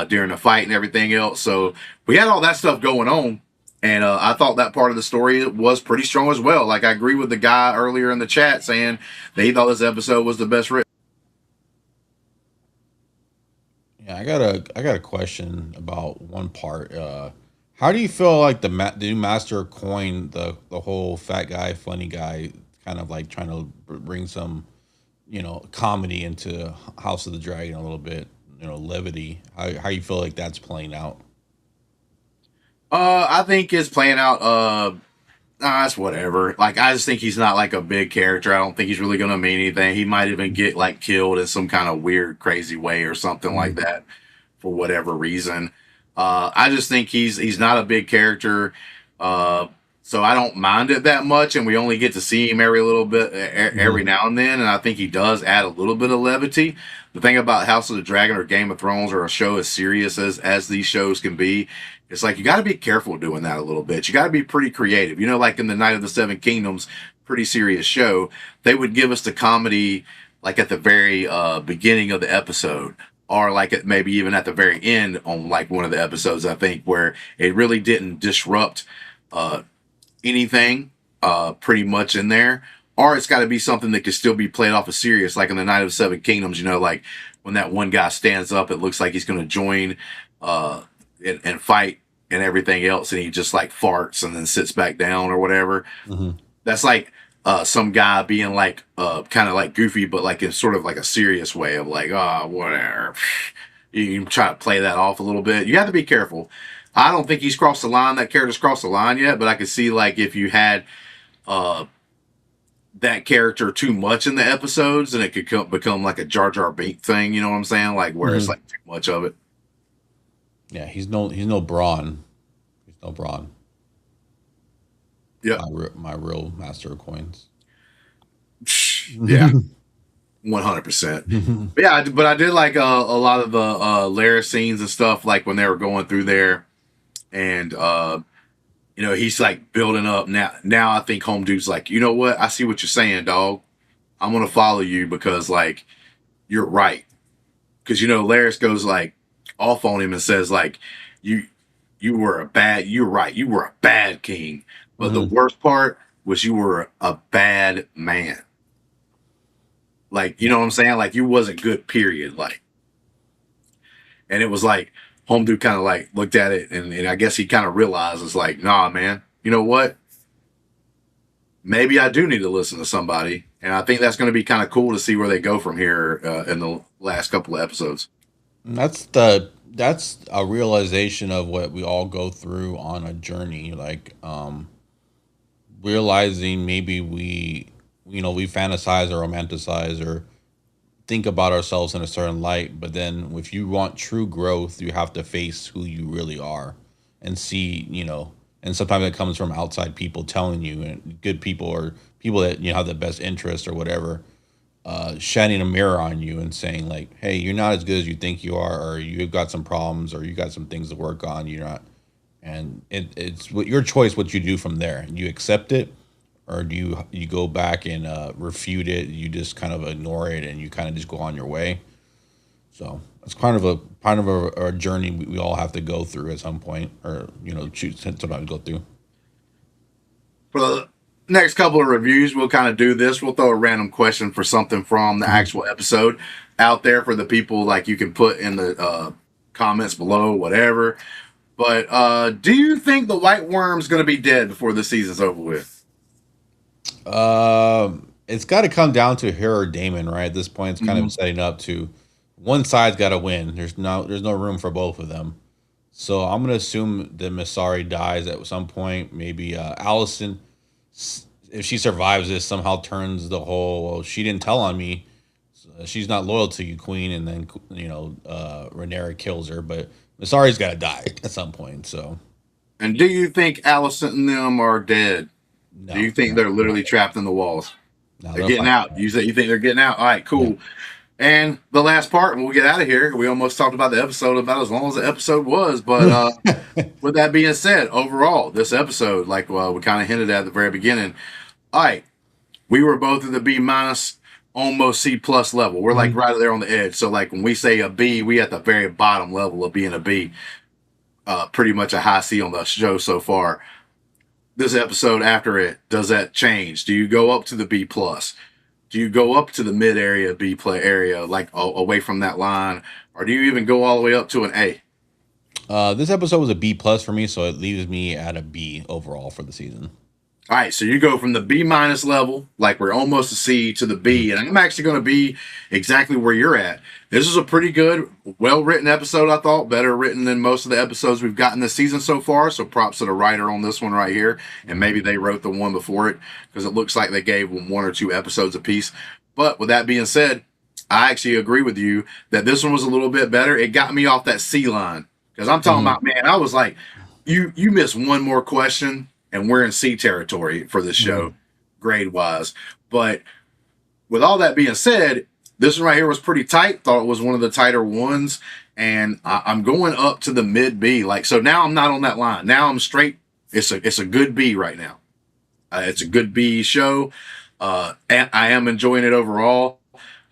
during the fight and everything else. So we had all that stuff going on. And I thought that part of the story was pretty strong as well. Like I agree with the guy earlier in the chat saying that he thought this episode was the best written. Yeah, I got a question about one part. How do you feel like the new master coined the whole fat guy, funny guy, kind of like trying to bring some comedy into House of the Dragon a little bit, levity. How you feel like that's playing out? I think it's playing out. It's whatever. Like I just think he's not like a big character. I don't think he's really gonna mean anything. He might even get like killed in some kind of weird, crazy way or something like Mhm. that for whatever reason. I just think he's not a big character. Uh, so I don't mind it that much, and we only get to see him every little bit, every Mhm. now and then. And I think he does add a little bit of levity. The thing about House of the Dragon or Game of Thrones or a show as serious as these shows can be, it's like you got to be careful doing that a little bit. You got to be pretty creative. You know, like in the Night of the Seven Kingdoms, pretty serious show. They would give us the comedy like at the very beginning of the episode, or like maybe even at the very end on like one of the episodes. I think where it really didn't disrupt uh, anything pretty much in there. Or it's got to be something that could still be played off as serious, like in the Night of the Seven Kingdoms. You know, like when that one guy stands up, it looks like he's going to join uh, and fight and everything else, and he just like farts and then sits back down or whatever. Mhm. That's like some guy being like kind of like goofy, but like in sort of like a serious way of like, oh, whatever. You can try to play that off a little bit. You have to be careful. I don't think he's crossed the line. That character's crossed the line yet, but I could see like if you had uh, that character too much in the episodes, then it could become like a Jar Jar Binks thing. You know what I'm saying? Like where it's Mhm. like too much of it. Yeah, he's no Braun. He's no Braun. Yep. My real master of coins. Yeah. 100%. Yeah, but I did like a lot of the Lara scenes and stuff, like when they were going through there and he's like building up now. Now I think Home Dude's like, you know what? I see what you're saying, dog. I'm gonna follow you because like you're right. Because Laris goes like off on him and says like, you're right. You were a bad king, but the worst part was you were a bad man. Like, you know what I'm saying? Like, you wasn't good, period. Like, and it was like, Home Dude kind of like looked at it, and I guess he kind of realizes, like, nah, man, you know what? Maybe I do need to listen to somebody. And I think that's going to be kind of cool to see where they go from here in the last couple of episodes. That's a realization of what we all go through on a journey, like realizing maybe we fantasize or romanticize or think about ourselves in a certain light, but then if you want true growth, you have to face who you really are and see, and sometimes it comes from outside people telling you, and good people or people that have the best interest or whatever, shining a mirror on you and saying like, hey, you're not as good as you think you are, or you've got some problems, or you got some things to work on, you're not. And it's your choice what you do from there. You accept it, or do you go back and refute it? You just kind of ignore it and you kind of just go on your way. So it's kind of a journey we all have to go through at some point, or choose sometimes go through. For the next couple of reviews, we'll kind of do this. We'll throw a random question for something from the actual episode out there for the people, like you can put in the comments below, whatever. But do you think the White Worm's going to be dead before the season's over with? It's got to come down to her or Daemon, right? At this point, it's kind of setting up to one side's got to win. There's no room for both of them. So I'm gonna assume that Masari dies at some point. Maybe Alicent, if she survives this, somehow turns the whole. Well, she didn't tell on me. She's not loyal to you, Queen, and then Rhaenyra kills her. But Masari's got to die at some point. So. And do you think Alicent and them are dead? No, do you think they're literally trapped in the walls? No, they're getting out. You think they're getting out? All right, cool. Yeah. And the last part, and we'll get out of here. We almost talked about the episode about as long as the episode was. But with that being said, overall, this episode, like we kind of hinted at the very beginning, all right, we were both at the B minus, almost C plus level. We're like right there on the edge. So like when we say a B, we at the very bottom level of being a B. Pretty much a high C on the show so far. This episode after it, does that change? Do you go up to the B plus? Do you go up to the mid area, B play area, like away from that line, or do you even go all the way up to an A? This episode was a B plus for me, so it leaves me at a B overall for the season. All right, so you go from the B minus level, like we're almost a C, to the B, and I'm actually going to be exactly where you're at. This is a pretty good, well-written episode, I thought. Better written than most of the episodes we've gotten this season so far, so props to the writer on this one right here, and maybe they wrote the one before it, because it looks like they gave them 1 or 2 episodes apiece. But with that being said, I actually agree with you that this one was a little bit better. It got me off that C line, because I'm talking about, man, I was like, you missed one more question, and we're in C territory for this show, grade-wise. But with all that being said, this one right here was pretty tight. Thought it was one of the tighter ones. And I'm going up to the mid-B. So now I'm not on that line. Now I'm straight. It's a good B right now. It's a good B show. And I am enjoying it overall.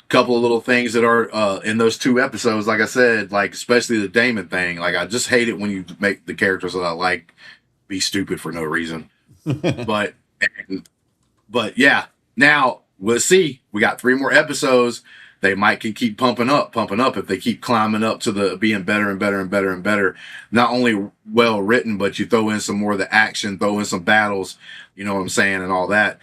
Couple of little things that are in those 2 episodes, like I said, like especially the Daemon thing. Like I just hate it when you make the characters that I like be stupid for no reason. but yeah, now we'll see. We got 3 more episodes. They might can keep pumping up if they keep climbing up to the being better and better and better and better. Not only well written, but you throw in some more of the action, throw in some battles, you know what I'm saying, and all that.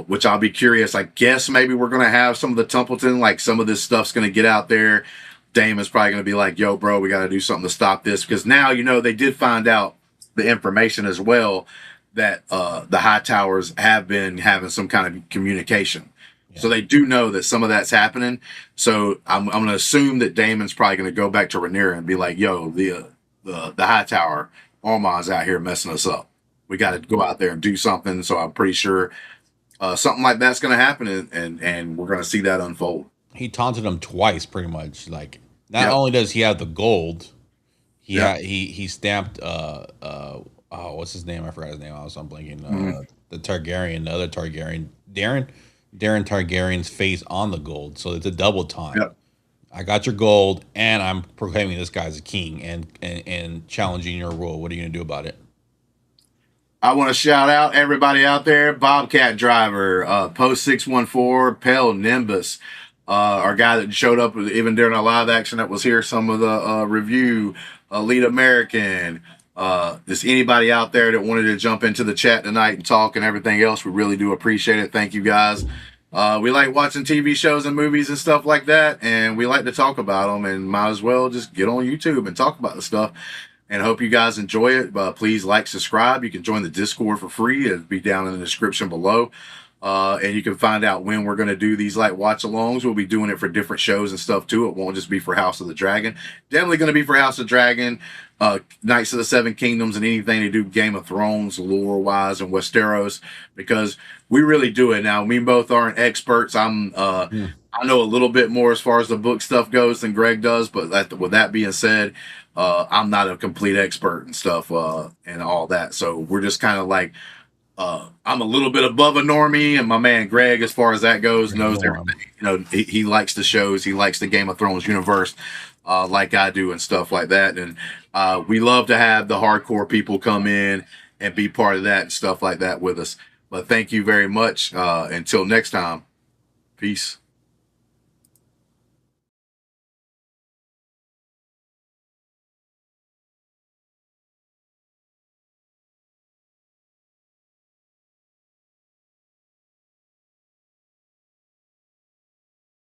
Which I'll be curious. I guess maybe we're gonna have some of the Tumbleton, like some of this stuff's gonna get out there. Damon's probably gonna be like, yo, bro, we gotta do something to stop this. Because now, they did find out the information as well that the Hightowers have been having some kind of communication. Yeah. So they do know that some of that's happening. So I'm going to assume that Daemon's probably going to go back to Rhaenyra and be like, yo, the Hightower, Ormond's out here messing us up. We got to go out there and do something. So I'm pretty sure something like that's going to happen, and we're going to see that unfold. He taunted him twice, pretty much. Like, not only does he have the gold, he stamped oh, what's his name? I forgot his name. I'm blanking. Mhm. The Targaryen, the other Targaryen, Daeron Targaryen's face on the gold. So it's a double taunt. Yep. I got your gold, and I'm proclaiming this guy's a king and challenging your rule. What are you gonna do about it? I want to shout out everybody out there: Bobcat Driver, Post 614, Pale Nimbus, our guy that showed up even during our live action that was here. Some of the review, Lead American. Just anybody out there that wanted to jump into the chat tonight and talk and everything else, we really do appreciate it. Thank you guys. We like watching TV shows and movies and stuff like that, and we like to talk about them. And might as well just get on YouTube and talk about the stuff. And hope you guys enjoy it. Please like, subscribe. You can join the Discord for free. It'll be down in the description below. And you can find out when we're going to do these like watch alongs. We'll be doing it for different shows and stuff too. It won't just be for House of the Dragon. Definitely going to be for House of Dragon, Knights of the Seven Kingdoms, and anything to do Game of Thrones, lore wise, and Westeros, because we really do it. Now, we both aren't experts. I know a little bit more as far as the book stuff goes than Greg does, but with that being said, I'm not a complete expert and stuff and all that. So we're just kind of like, I'm a little bit above a normie, and my man Greg, as far as that goes, knows everything. You know, he likes the shows, he likes the Game of Thrones universe, like I do and stuff like that. And we love to have the hardcore people come in and be part of that and stuff like that with us. But thank you very much. Until next time, peace.